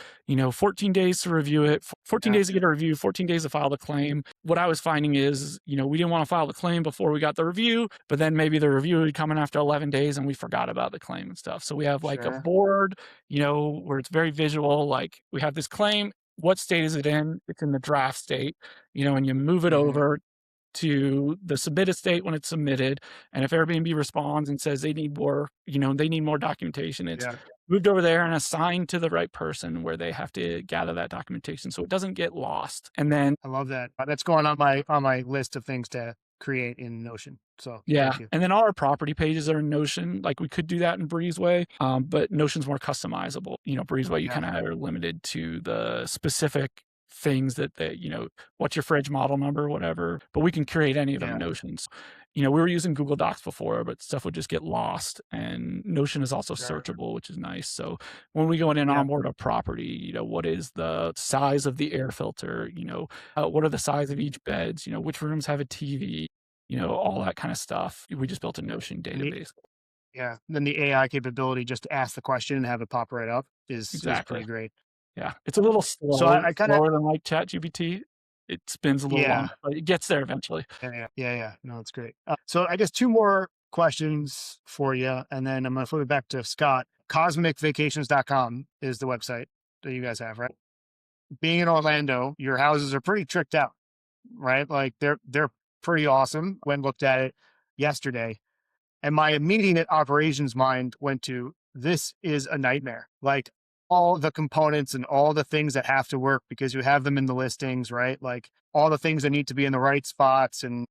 Speaker 4: 14 days to review it, 14 days to get a review, 14 days to file the claim. What I was finding is, we didn't want to file the claim before we got the review, but then maybe the review would come in after 11 days and we forgot about the claim and stuff. So we have like a board, where it's very visual, like we have this claim. What state is it in? It's in the draft state, and you move it over to the submitted state when it's submitted. And if Airbnb responds and says they need more, they need more documentation, it's moved over there and assigned to the right person where they have to gather that documentation so it doesn't get lost. And then
Speaker 3: I love that. That's going on my list of things to create in Notion. So
Speaker 4: yeah. And then all our property pages are in Notion. Like we could do that in Breezeway, but Notion's more customizable. Breezeway, you kind of are limited to the specific things that what's your fridge model number, whatever, but we can create any of them in Notions. We were using Google Docs before, but stuff would just get lost, and Notion is also searchable, which is nice. So when we go in and onboard a property, what is the size of the air filter? What are the size of each beds? Which rooms have a TV? All that kind of stuff. We just built a Notion database.
Speaker 3: Yeah. Then the AI capability just to ask the question and have it pop right up is pretty great.
Speaker 4: Yeah. It's a little slow,
Speaker 3: so I
Speaker 4: slower than like ChatGPT. It spins a little long, but it gets there eventually.
Speaker 3: Yeah. No, that's great. So I guess 2 more questions for you, and then I'm going to flip it back to Scott. CosmicVacations.com is the website that you guys have, right? Being in Orlando, your houses are pretty tricked out, right? Like they're pretty awesome. When looked at it yesterday, and my immediate operations mind went to this is a nightmare. Like all the components and all the things that have to work because you have them in the listings, right? Like all the things that need to be in the right spots. And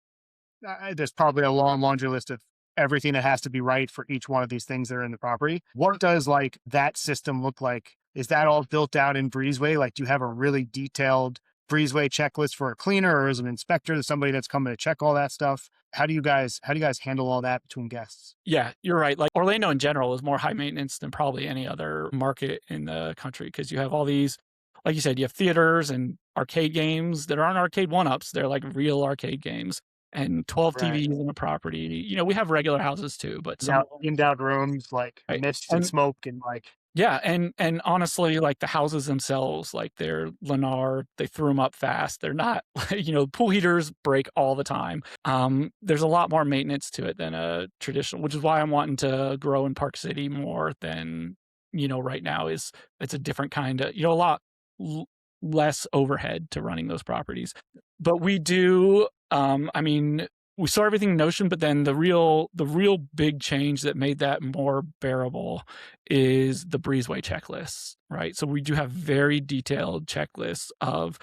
Speaker 3: there's probably a long laundry list of everything that has to be right for each one of these things that are in the property. What does like that system look like? Is that all built out in Breezeway? Like, do you have a really detailed Breezeway checklist for a cleaner or as an inspector, somebody that's coming to check all that stuff? How do you guys handle all that between guests?
Speaker 4: Yeah, you're right. Like Orlando in general is more high maintenance than probably any other market in the country because you have all these, like you said, you have theaters and arcade games that aren't arcade one-ups. They're like real arcade games and 12
Speaker 3: Right.
Speaker 4: TVs in a property. You know, we have regular houses too, but some
Speaker 3: Now, in-out rooms, like
Speaker 4: right.
Speaker 3: mist and smoke and like.
Speaker 4: Yeah, and honestly, like the houses themselves, like they're Lennar, they threw them up fast. They're not, you know, pool heaters break all the time. There's a lot more maintenance to it than a traditional, which is why I'm wanting to grow in Park City more than, you know, right now is it's a different kind of, you know, a lot less overhead to running those properties. But we do, I mean, we saw everything in Notion, but then the real big change that made that more bearable is the Breezeway checklists, right? So we do have very detailed checklists of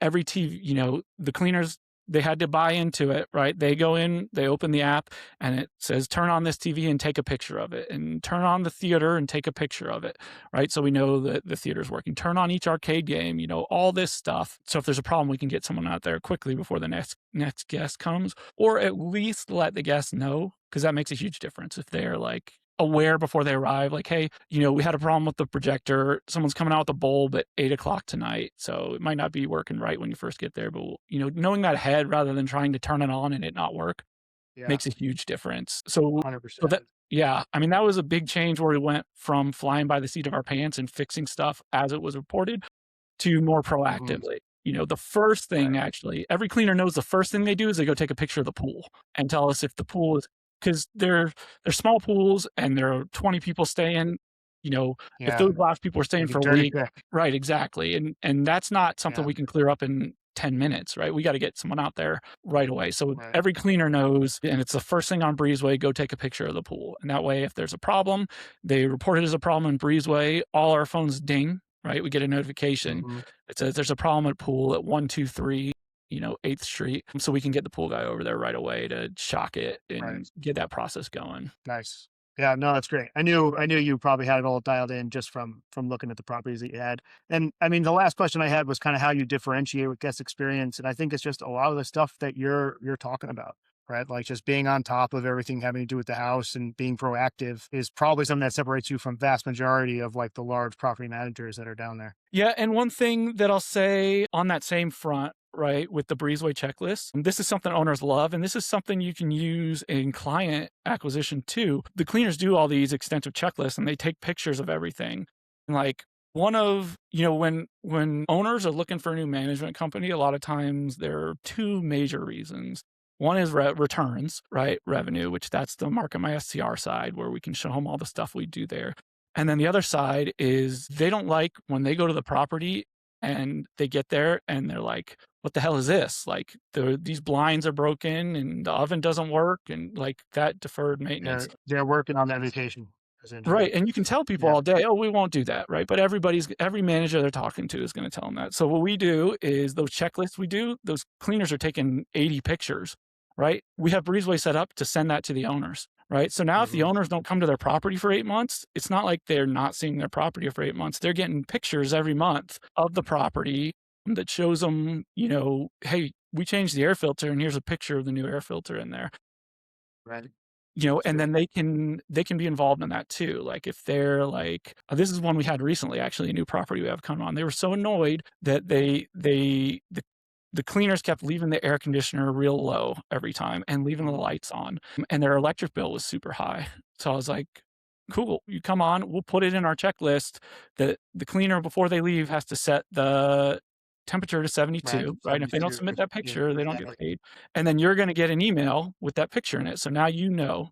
Speaker 4: every TV, you know, the cleaners, they had to buy into it, right? They go in, they open the app and it says, turn on this TV and take a picture of it, and turn on the theater and take a picture of it, right? So we know that the theater's working. Turn on each arcade game, you know, all this stuff. So if there's a problem, we can get someone out there quickly before the next guest comes, or at least let the guests know, because that makes a huge difference if they're like aware before they arrive, like, hey, you know, we had a problem with the projector. Someone's coming out with a bulb at 8:00 tonight. So it might not be working right when you first get there, but you know, knowing that ahead rather than trying to turn it on and it not work makes a huge difference. So
Speaker 3: 100%.
Speaker 4: yeah, I mean, that was a big change where we went from flying by the seat of our pants and fixing stuff as it was reported to more proactively. You know, the first thing actually, every cleaner knows the first thing they do is they go take a picture of the pool and tell us if the pool is, because they're small pools and there are 20 people staying, you know, if those last people are staying for a week, right, exactly. And that's not something we can clear up in 10 minutes, right? We got to get someone out there right away. So every cleaner knows, and it's the first thing on Breezeway, go take a picture of the pool. And that way, if there's a problem, they report it as a problem in Breezeway, all our phones ding, right? We get a notification. It says there's a problem at pool at 123, you know, 8th Street. So we can get the pool guy over there right away to shock it and get that process going.
Speaker 3: Nice. Yeah, no, that's great. I knew you probably had it all dialed in just from looking at the properties that you had. And I mean, the last question I had was kind of how you differentiate with guest experience. And I think it's just a lot of the stuff that you're talking about, right? Like just being on top of everything having to do with the house and being proactive is probably something that separates you from vast majority of like the large property managers that are down there.
Speaker 4: Yeah. And one thing that I'll say on that same front, right, with the Breezeway checklist, this is something owners love, and this is something you can use in client acquisition too. The cleaners do all these extensive checklists and they take pictures of everything. And like one of, you know, when owners are looking for a new management company, a lot of times there are two major reasons. One is returns, right? Revenue, which that's the Market My STR side where we can show them all the stuff we do there. And then the other side is they don't like when they go to the property and they get there and they're like, what the hell is this? Like these blinds are broken and the oven doesn't work and like that deferred maintenance.
Speaker 3: They're working on that vacation.
Speaker 4: Right. And you can tell people all day, oh, we won't do that. Right. But every manager they're talking to is going to tell them that. So what we do is those checklists we do, those cleaners are taking 80 pictures, right? We have Breezeway set up to send that to the owners. Right. So now if the owners don't come to their property for 8 months, it's not like they're not seeing their property for 8 months. They're getting pictures every month of the property that shows them, you know, hey, we changed the air filter and here's a picture of the new air filter in there.
Speaker 3: Right.
Speaker 4: You know, and then they can be involved in that too. Like if they're like, this is one we had recently, actually, a new property we have come on. They were so annoyed that the cleaners kept leaving the air conditioner real low every time and leaving the lights on, and their electric bill was super high. So I was like, cool, you come on, we'll put it in our checklist that the cleaner before they leave has to set the temperature to 72, right? And if they don't submit that picture, they don't get paid. And then you're going to get an email with that picture in it. So now you know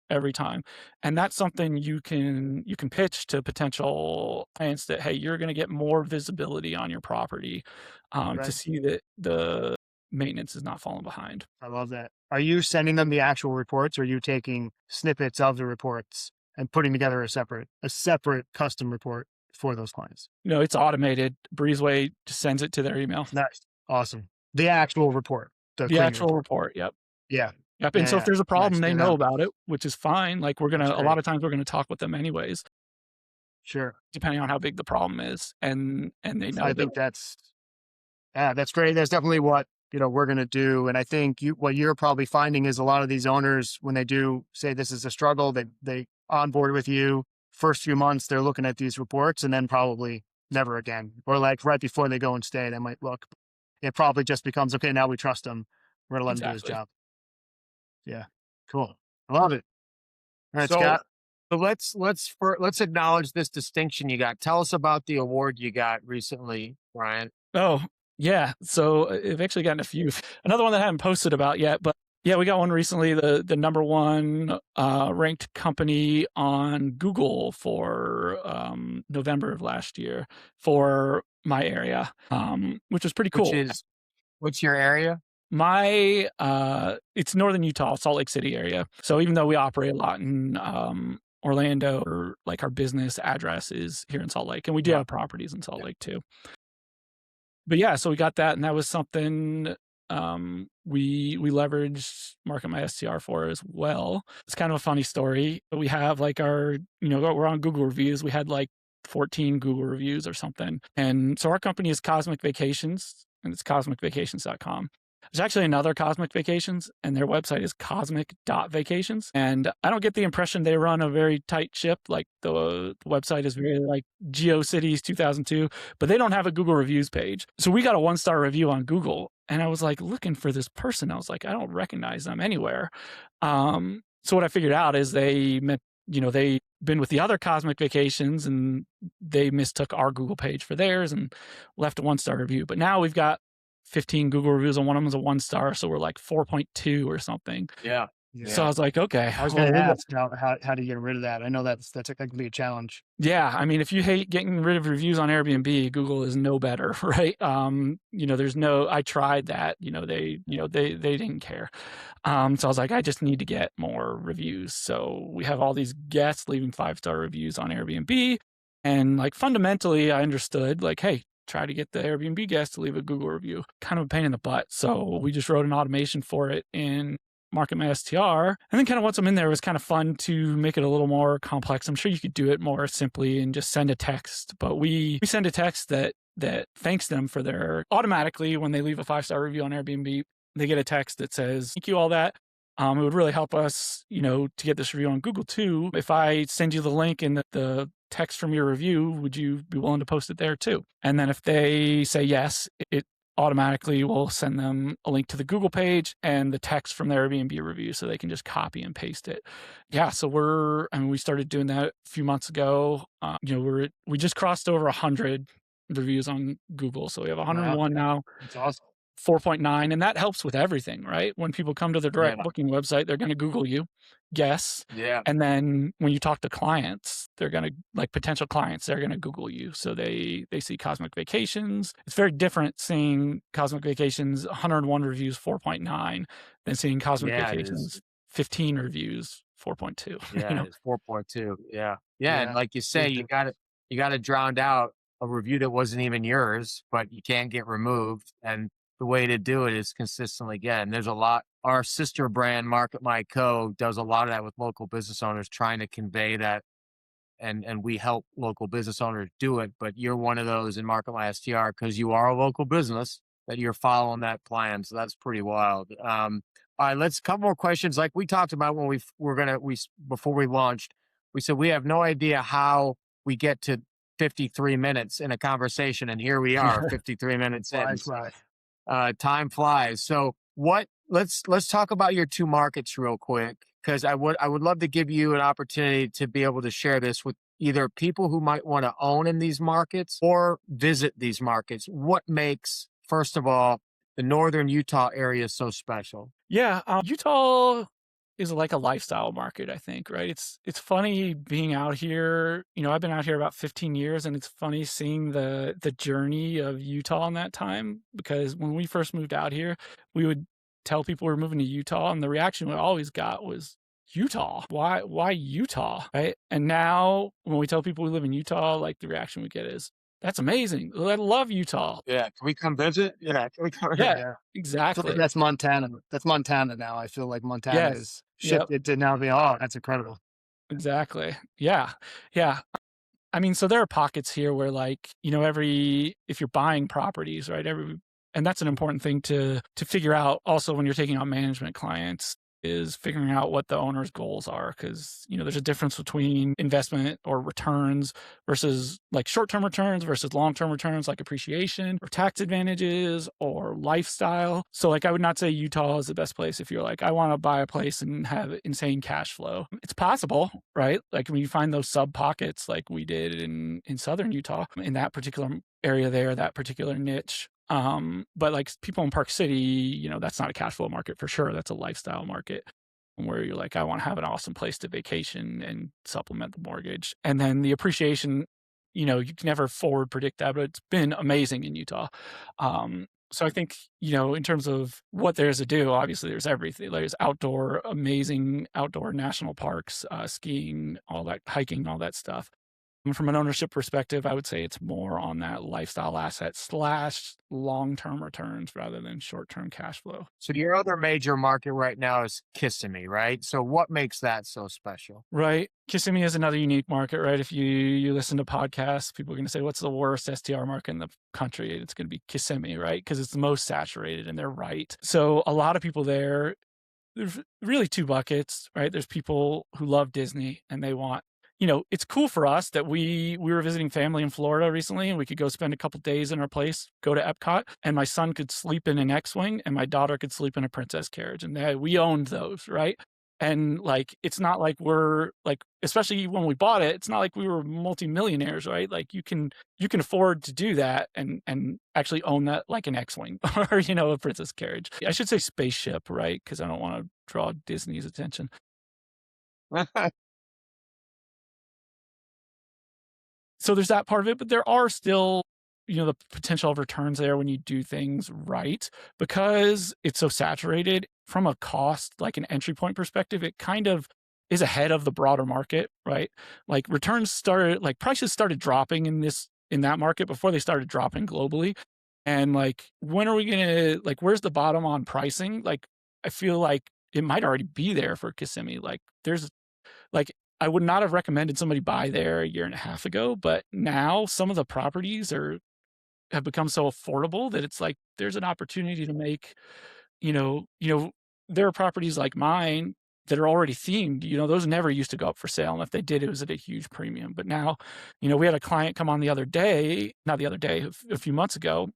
Speaker 4: every time. And that's something you can pitch to potential clients that, hey, you're going to get more visibility on your property to see that the maintenance is not falling behind.
Speaker 3: I love that. Are you sending them the actual reports or are you taking snippets of the reports and putting together a separate custom report for those clients?
Speaker 4: No, it's automated. Breezeway just sends it to their email.
Speaker 3: Nice. Awesome. The actual report, the
Speaker 4: The
Speaker 3: cleaning
Speaker 4: actual report. Yep.
Speaker 3: Yeah.
Speaker 4: Yep. And so if
Speaker 3: Yeah.
Speaker 4: there's a problem,
Speaker 3: Nice.
Speaker 4: they
Speaker 3: Good
Speaker 4: know
Speaker 3: out.
Speaker 4: about it, which is fine. Like a
Speaker 3: That's
Speaker 4: lot
Speaker 3: great.
Speaker 4: of times we're gonna talk with them anyways,
Speaker 3: Sure.
Speaker 4: depending on how big the problem is. And they know
Speaker 3: I
Speaker 4: that.
Speaker 3: think that's great. That's definitely what, we're going to do. And I think what you're probably finding is a lot of these owners, when they do say this is a struggle, they onboard with you first few months, they're looking at these reports and then probably never again, or like right before they go and stay, they might look. It probably just becomes, okay, now we trust him. We're going to let him do his
Speaker 4: Exactly.
Speaker 3: job. Yeah. Cool. I love it. All right,
Speaker 2: So-
Speaker 3: Scott.
Speaker 2: So let's acknowledge this distinction you got. Tell us about the award you got recently, Brian.
Speaker 4: Oh, yeah. So I've actually gotten a few. Another one that I haven't posted about yet, but yeah, we got one recently, the number one ranked company on Google for November of last year for my area, which was pretty cool.
Speaker 2: What's your area?
Speaker 4: It's northern Utah, Salt Lake City area. So even though we operate a lot in Orlando, or like our business address is here in Salt Lake, and we do have properties in Salt Lake too. But yeah, so we got that, and that was something we leveraged Market My STR for as well. It's kind of a funny story. We have like we're on Google reviews. We had like 14 Google reviews or something. And so our company is Cosmic Vacations, and it's cosmicvacations.com. There's actually another Cosmic Vacations, and their website is cosmic.vacations. And I don't get the impression they run a very tight ship. Like the website is very like GeoCities 2002, but they don't have a Google reviews page. So we got a 1-star review on Google, and I was like looking for this person. I was like, I don't recognize them anywhere. So what I figured out is they meant, they've been with the other Cosmic Vacations, and they mistook our Google page for theirs and left a 1-star review. But now we've got 15 Google reviews, and one of them is a 1-star, so we're like 4.2 or something.
Speaker 2: Yeah.
Speaker 4: So I was like, okay.
Speaker 3: I was going to ask how do you get rid of that? I know that can be a challenge.
Speaker 4: Yeah, I mean, if you hate getting rid of reviews on Airbnb, Google is no better, right? I tried that. They didn't care. So I was like, I just need to get more reviews. So we have all these guests leaving 5-star reviews on Airbnb, and like fundamentally, I understood like, hey, try to get the Airbnb guest to leave a Google review. Kind of a pain in the butt. So we just wrote an automation for it in Market My STR. And then kind of once I'm in there, it was kind of fun to make it a little more complex. I'm sure you could do it more simply and just send a text, but we send a text that thanks them for their automatically when they leave a 5-star review on Airbnb, they get a text that says, thank you, all that. It would really help us, to get this review on Google too. If I send you the link in the text from your review, would you be willing to post it there too? And then if they say yes, it automatically will send them a link to the Google page and the text from their Airbnb review, so they can just copy and paste it. Yeah, so we started doing that a few months ago. We just crossed over 100 reviews on Google, so we have 101 now.
Speaker 3: That's awesome.
Speaker 4: 4.9, and that helps with everything, right? When people come to the direct booking website, they're going to Google you, guess.
Speaker 2: Yeah.
Speaker 4: And then when you talk to clients, they're going to, like potential clients, they're going to Google you. So they see Cosmic Vacations. It's very different seeing Cosmic Vacations 101 reviews, 4.9, than seeing Cosmic Vacations 15 reviews, 4.2.
Speaker 2: Yeah, it's 4.2. Yeah. And like you say, you got to drown out a review that wasn't even yours, but you can't get removed. And the way to do it is consistently get. And there's a lot. Our sister brand, Market My Co, does a lot of that with local business owners, trying to convey that. And we help local business owners do it. But you're one of those in Market My STR because you are a local business that you're following that plan. So that's pretty wild. All right, let's couple more questions. Like we talked about when before we launched, we said we have no idea how we get to 53 minutes in a conversation, and here we are, 53 minutes in. Time flies. So let's talk about your two markets real quick, because I would love to give you an opportunity to be able to share this with either people who might want to own in these markets or visit these markets. What makes, first of all, the northern Utah area so special?
Speaker 4: Yeah, Utah is like a lifestyle market, I think, right? It's funny being out here. I've been out here about 15 years, and it's funny seeing the journey of Utah in that time, because when we first moved out here, we would tell people we're moving to Utah, and the reaction we always got was, Utah. Why Utah? Right. And now when we tell people we live in Utah, like the reaction we get is, that's amazing. I love Utah.
Speaker 2: Yeah. Can we come visit? Yeah. Can we come?
Speaker 4: Yeah,
Speaker 3: Yeah. I feel
Speaker 4: exactly.
Speaker 3: like that's Montana. That's Montana now. I feel like Montana
Speaker 4: Yes.
Speaker 3: is
Speaker 4: Yep.
Speaker 3: shifted to now being, oh, that's incredible.
Speaker 4: Exactly. Yeah. Yeah. I mean, so there are pockets here where like, if you're buying properties, right? And that's an important thing to figure out also when you're taking on management clients, is figuring out what the owner's goals are. Cause there's a difference between investment or returns versus like short-term returns versus long-term returns, like appreciation or tax advantages or lifestyle. So like, I would not say Utah is the best place if you're like, I want to buy a place and have insane cash flow. It's possible, right? Like when you find those sub pockets, like we did in Southern Utah, in that particular area there, that particular niche. But like people in Park City, that's not a cash flow market for sure. That's a lifestyle market where you're like, I want to have an awesome place to vacation and supplement the mortgage. And then the appreciation, you can never forward predict that, but it's been amazing in Utah. So I think, in terms of what there's to do, obviously there's everything. There's amazing outdoor national parks, skiing, all that, hiking, all that stuff. And from an ownership perspective, I would say it's more on that lifestyle asset / long-term returns rather than short-term cash flow.
Speaker 2: So your other major market right now is Kissimmee, right? So what makes that so special?
Speaker 4: Right. Kissimmee is another unique market, right? If you listen to podcasts, people are going to say, what's the worst STR market in the country? It's going to be Kissimmee, right? Because it's the most saturated, and they're right. So a lot of people there's really two buckets, right? There's people who love Disney and they want, it's cool for us that we were visiting family in Florida recently, and we could go spend a couple days in our place, go to Epcot, and my son could sleep in an X-Wing and my daughter could sleep in a princess carriage. And we owned those, right? And like, it's not like we're like, especially when we bought it, it's not like we were multimillionaires, right? Like you can afford to do that and actually own that like an X-Wing or, a princess carriage. I should say spaceship, right? Because I don't want to draw Disney's attention. So there's that part of it, but there are still, the potential of returns there when you do things right, because it's so saturated from a cost, like an entry point perspective, it kind of is ahead of the broader market, right? Like prices started dropping in that market before they started dropping globally. And like, when are we going to, like, where's the bottom on pricing? Like, I feel like it might already be there for Kissimmee. Like I would not have recommended somebody buy there a year and a half ago, but now some of the properties have become so affordable that it's like there's an opportunity to make, there are properties like mine that are already themed. Those never used to go up for sale, and if they did, it was at a huge premium. But now, we had a client come on a few months ago,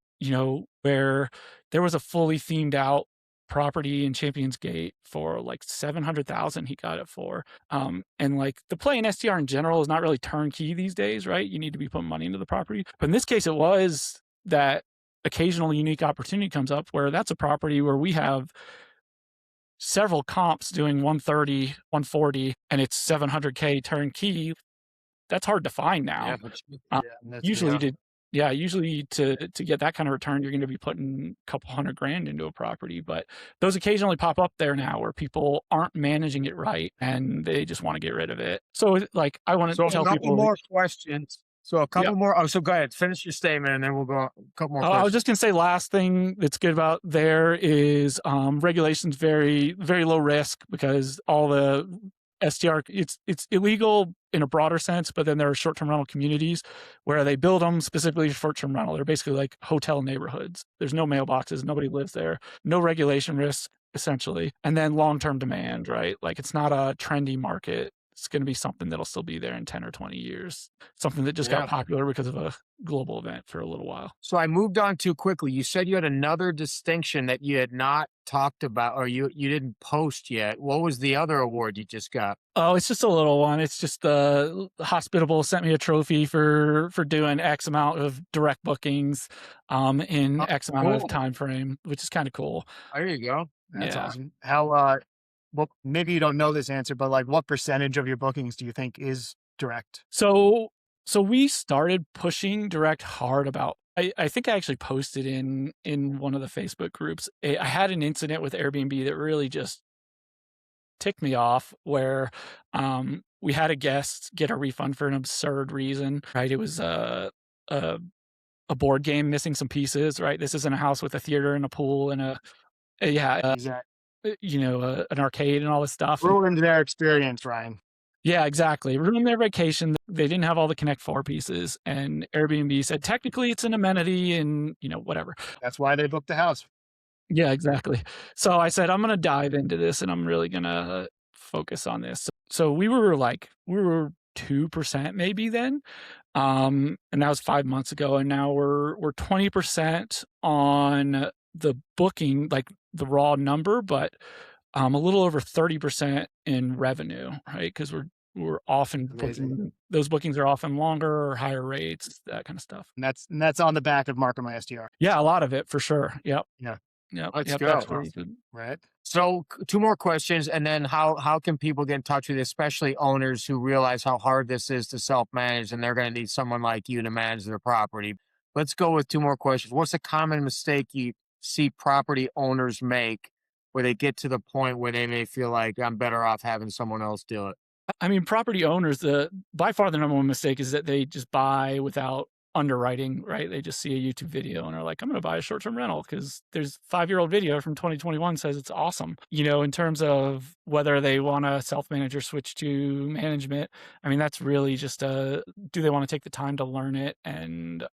Speaker 4: where there was a fully themed out property in Champions Gate for like $700,000 he got it for. And like the play in STR in general is not really turnkey these days, right? You need to be putting money into the property. But in this case, it was that occasional unique opportunity comes up where that's a property where we have several comps doing 130, 140, and it's $700K turnkey. That's hard to find now. Usually to get that kind of return, you're going to be putting a couple $100,000 into a property, but those occasionally pop up there now where people aren't managing it right and they just want to get rid of it. So like, I want to tell people.
Speaker 2: A couple more questions. So a couple more. Oh, so go ahead, finish your statement and then we'll go a couple more questions.
Speaker 4: I was just going to say, last thing that's good about there is regulations very, very low risk, because all the STR, it's illegal in a broader sense, but then there are short-term rental communities where they build them specifically for short-term rental. They're basically like hotel neighborhoods. There's no mailboxes, nobody lives there, no regulation risk essentially, and then long-term demand, right? Like it's not a trendy market. It's going to be something that'll still be there in 10 or 20 years. Something that just got popular because of a global event for a little while.
Speaker 2: So I moved on too quickly. You said you had another distinction that you had not talked about, or you didn't post yet. What was the other award you just got?
Speaker 4: Oh, it's just a little one. It's just the Hospitable sent me a trophy for doing X amount of direct bookings in X amount of time frame, which is kind of cool.
Speaker 2: There you go.
Speaker 3: That's awesome. How well, maybe you don't know this answer, but like what percentage of your bookings do you think is direct?
Speaker 4: So we started pushing direct hard about, I think I actually posted in one of the Facebook groups. I had an incident with Airbnb that really just ticked me off where we had a guest get a refund for an absurd reason, right? It was a, a board game missing some pieces, right? This isn't a house with a theater and a pool and an arcade and all this stuff.
Speaker 3: Ruined their experience, Ryan.
Speaker 4: Yeah, exactly. Ruined their vacation. They didn't have all the Connect 4 pieces, and Airbnb said technically it's an amenity and whatever.
Speaker 3: That's why they booked the house.
Speaker 4: Yeah, exactly. So I said, I'm going to dive into this and I'm really going to focus on this. So we were 2% maybe then. And that was 5 months ago. And now we're 20% on the booking, like the raw number, but a little over 30% in revenue, right? Because we're often those bookings are often longer or higher rates, that kind of stuff.
Speaker 3: And that's on the back of Market My STR.
Speaker 4: Yeah, a lot of it for sure. Yep.
Speaker 3: Yeah.
Speaker 4: Yeah.
Speaker 3: Let's go. Right.
Speaker 2: So 2 more questions, and then how can people get in touch with you, especially owners who realize how hard this is to self-manage, and they're going to need someone like you to manage their property. Let's go with 2 more questions. What's a common mistake you see property owners make where they get to the point where they may feel like I'm better off having someone else do it?
Speaker 4: I mean, property owners, by far the number one mistake is that they just buy without underwriting, right? They just see a YouTube video and are like, I'm going to buy a short-term rental because there's 5-year-old video from 2021 says it's awesome. In terms of whether they want to self-manage or switch to management, I mean, that's really just do they want to take the time to learn it and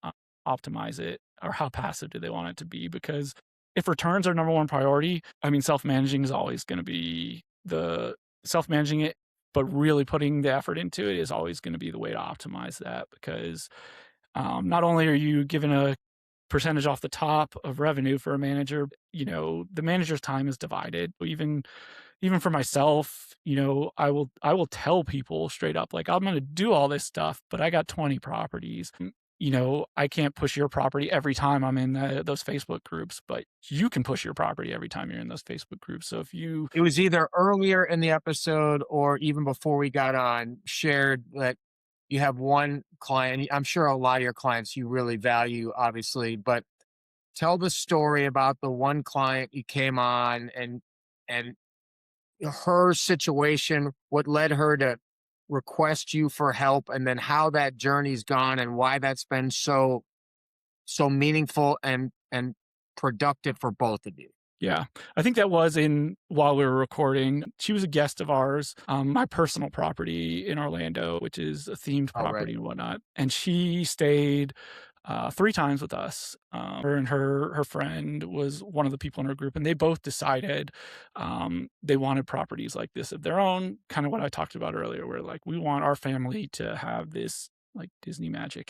Speaker 4: optimize it, or how passive do they want it to be? Because if returns are number one priority, I mean, self-managing is always going to be self-managing it, but really putting the effort into it is always going to be the way to optimize that, because not only are you given a percentage off the top of revenue for a manager, the manager's time is divided. Even for myself, I will tell people straight up, like, I'm going to do all this stuff, but I got 20 properties. I can't push your property every time I'm in those Facebook groups, but you can push your property every time you're in those Facebook groups. So it
Speaker 2: was either earlier in the episode or even before we got on, shared that you have one client. I'm sure a lot of your clients you really value, obviously, but tell the story about the one client you came on and her situation, what led her to request you for help, and then how that journey's gone and why that's been so meaningful and productive for both of you.
Speaker 4: Yeah, I think that was while we were recording. She was a guest of ours, my personal property in Orlando, which is a themed property and whatnot. And she stayed 3 times with us. Her and her friend was one of the people in her group, and they both decided they wanted properties like this of their own, kind of what I talked about earlier, where like we want our family to have this like Disney magic,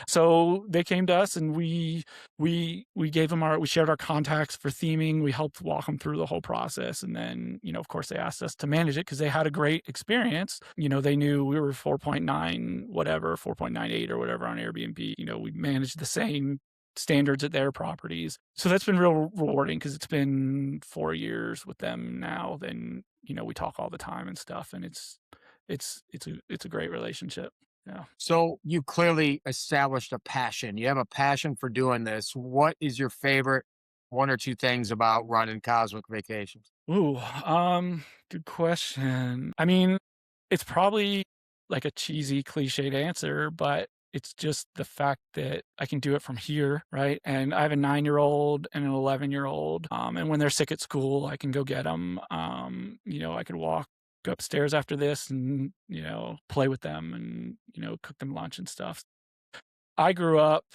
Speaker 4: So they came to us and we gave them we shared our contacts for theming. We helped walk them through the whole process. And then, of course they asked us to manage it because they had a great experience. They knew we were 4.98 or whatever on Airbnb. We managed the same standards at their properties. So that's been real rewarding because it's been 4 years with them now. Then, we talk all the time and stuff, and it's a great relationship. Yeah.
Speaker 2: So you clearly established a passion. You have a passion for doing this. What is your favorite 1 or 2 things about running Cosmic Vacations?
Speaker 4: Ooh, good question. I mean, it's probably like a cheesy, cliched answer, but it's just the fact that I can do it from here, right? And I have a 9-year-old and an 11-year-old. And when they're sick at school, I can go get them. I could walk upstairs after this and play with them and cook them lunch and stuff. I grew up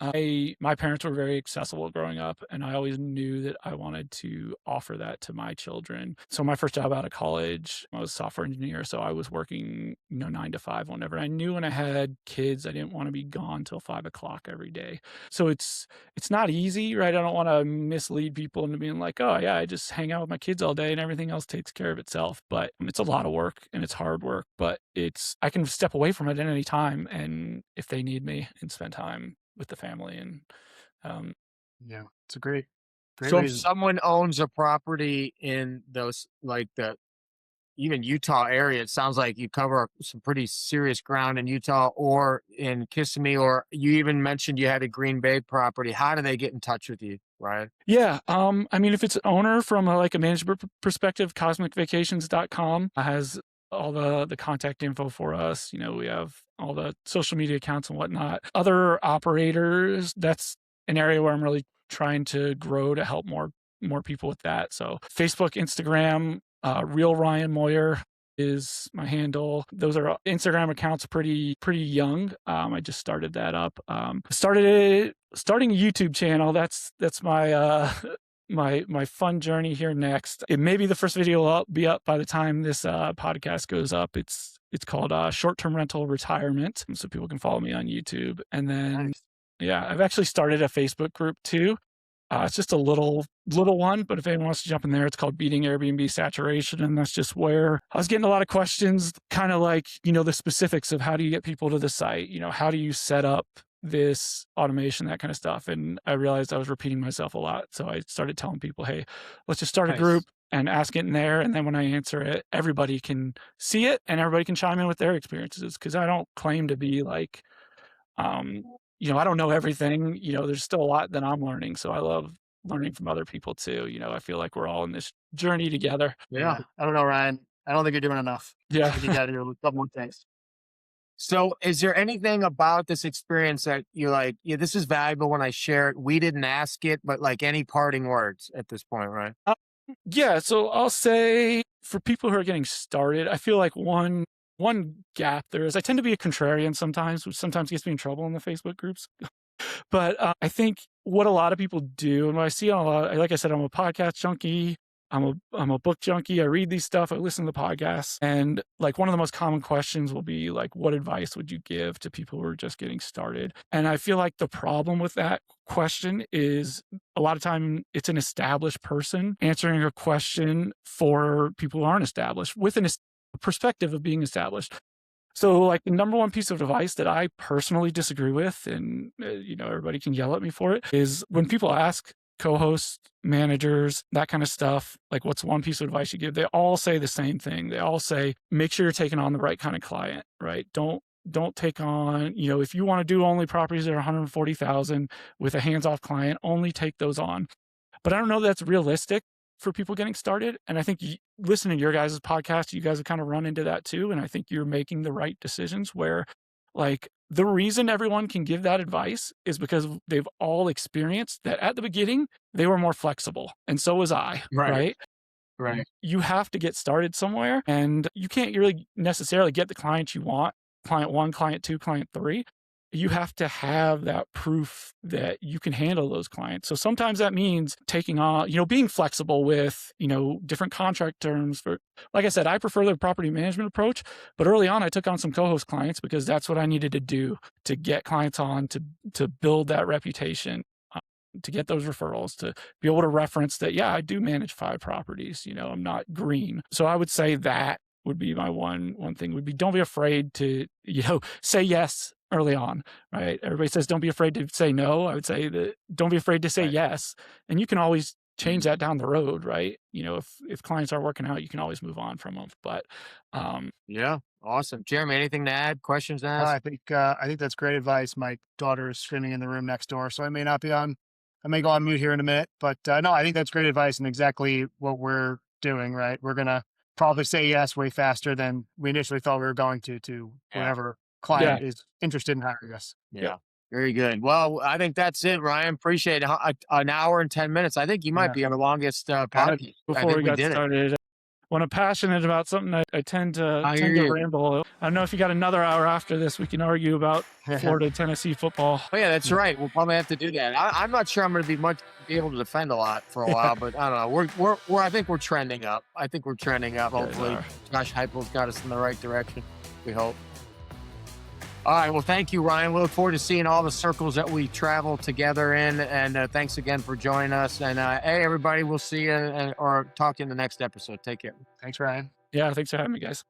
Speaker 4: my parents were very accessible growing up, and I always knew that I wanted to offer that to my children. So my first job out of college, I was a software engineer, so I was working 9 to 5 whenever. I knew when I had kids I didn't want to be gone till 5 o'clock every day. So it's not easy, right? I don't want to mislead people into being like, oh yeah, I just hang out with my kids all day and everything else takes care of itself. But it's a lot of work and it's hard work, but I can step away from it at any time, and if they need me, and spend time with the family. And
Speaker 3: yeah, it's a great
Speaker 2: so
Speaker 3: reason.
Speaker 2: If someone owns a property in those, like even Utah area, it sounds like you cover some pretty serious ground in Utah or in Kissimmee, or you even mentioned you had a Green Bay property. How do they get in touch with you, Ryan?
Speaker 4: Yeah. I mean, if it's an owner from like a management perspective, cosmicvacations.com has all the contact info for us. We have all the social media accounts and whatnot. Other operators, that's an area where I'm really trying to grow to help more people with that. So Facebook, Instagram, Real Ryan Moyer is my handle. Those are Instagram accounts, pretty young. I just started that up. Starting a YouTube channel. That's my my fun journey here next. It may be the first video will be up by the time this podcast goes up. It's called Short-Term Rental Retirement, so people can follow me on YouTube. And then
Speaker 2: Nice.
Speaker 4: yeah, I've actually started a Facebook group too. It's just a little one, but if anyone wants to jump in there, it's called Beating Airbnb Saturation. And that's just where I was getting a lot of questions, kind of like, the specifics of how do you get people to the site? How do you set up this automation, that kind of stuff. And I realized I was repeating myself a lot. So I started telling people, hey, let's just start a group and ask it in there. And then when I answer it, everybody can see it and everybody can chime in with their experiences. Cause I don't claim to be like, I don't know everything, there's still a lot that I'm learning. So I love learning from other people too. I feel like we're all in this journey together.
Speaker 3: Yeah. I don't know, Ryan. I don't think you're doing enough.
Speaker 4: Yeah.
Speaker 3: I think you got to do a couple more things.
Speaker 2: So is there anything about this experience that you're like, yeah, this is valuable when I share it? We didn't ask it, but like any parting words at this point, right?
Speaker 4: Yeah. So I'll say for people who are getting started, I feel like one gap there is I tend to be a contrarian sometimes, which sometimes gets me in trouble in the Facebook groups. But I think what a lot of people do, and what I see on a lot, like I said, I'm a podcast junkie. I'm a book junkie. I read these stuff. I listen to the podcasts. And like one of the most common questions will be like, what advice would you give to people who are just getting started? And I feel like the problem with that question is a lot of time it's an established person answering a question for people who aren't established with a perspective of being established. So like the number one piece of advice that I personally disagree with, and everybody can yell at me for it, is when people ask co-hosts, managers, that kind of stuff, like what's one piece of advice you give? They all say the same thing. They all say, make sure you're taking on the right kind of client, right? Don't take on, if you want to do only properties that are 140,000 with a hands-off client, only take those on. But I don't know that's realistic for people getting started. And I think listening to your guys' podcast, you guys have kind of run into that too. And I think you're making the right decisions where like the reason everyone can give that advice is because they've all experienced that at the beginning, they were more flexible. And so was I, right? You have to get started somewhere and you can't really necessarily get the client you want, client 1, client 2, client 3. You have to have that proof that you can handle those clients. So sometimes that means taking on, being flexible with, different contract terms for, like I said, I prefer the property management approach, but early on I took on some co-host clients because that's what I needed to do to get clients on, to build that reputation, to get those referrals, to be able to reference that, yeah, I do manage 5 properties, I'm not green. So I would say that would be my one thing would be, don't be afraid to, say yes early on, right? Everybody says, don't be afraid to say no. I would say that don't be afraid to say yes. And you can always change that down the road, right? If clients are working out, you can always move on from them. But
Speaker 2: yeah, awesome. Jeremy, anything to add? Questions to ask?
Speaker 3: I think that's great advice. My daughter is screaming in the room next door, so I may go on mute here in a minute. But no, I think that's great advice and exactly what we're doing, right? We're going to probably say yes way faster than we initially thought we were going to whoever client is interested in hiring us.
Speaker 2: Yeah. Very good. Well, I think that's it, Ryan. Appreciate it. An hour and 10 minutes. I think you might be our longest podcast.
Speaker 4: Before we got started, when I'm passionate about something, I tend to ramble. I don't know if you got another hour after this, we can argue about Florida, Tennessee football.
Speaker 2: Oh yeah, that's right. We'll probably have to do that. I'm not sure I'm going to be able to defend a lot for a while, but I don't know. We're I think we're trending up. Hopefully, Josh Heupel's got us in the right direction. We hope. All right. Well, thank you, Ryan. We look forward to seeing all the circles that we travel together in. And thanks again for joining us. And hey, everybody, we'll see you or talk to you in the next episode. Take care.
Speaker 3: Thanks, Ryan.
Speaker 4: Yeah. Thanks for having me, guys.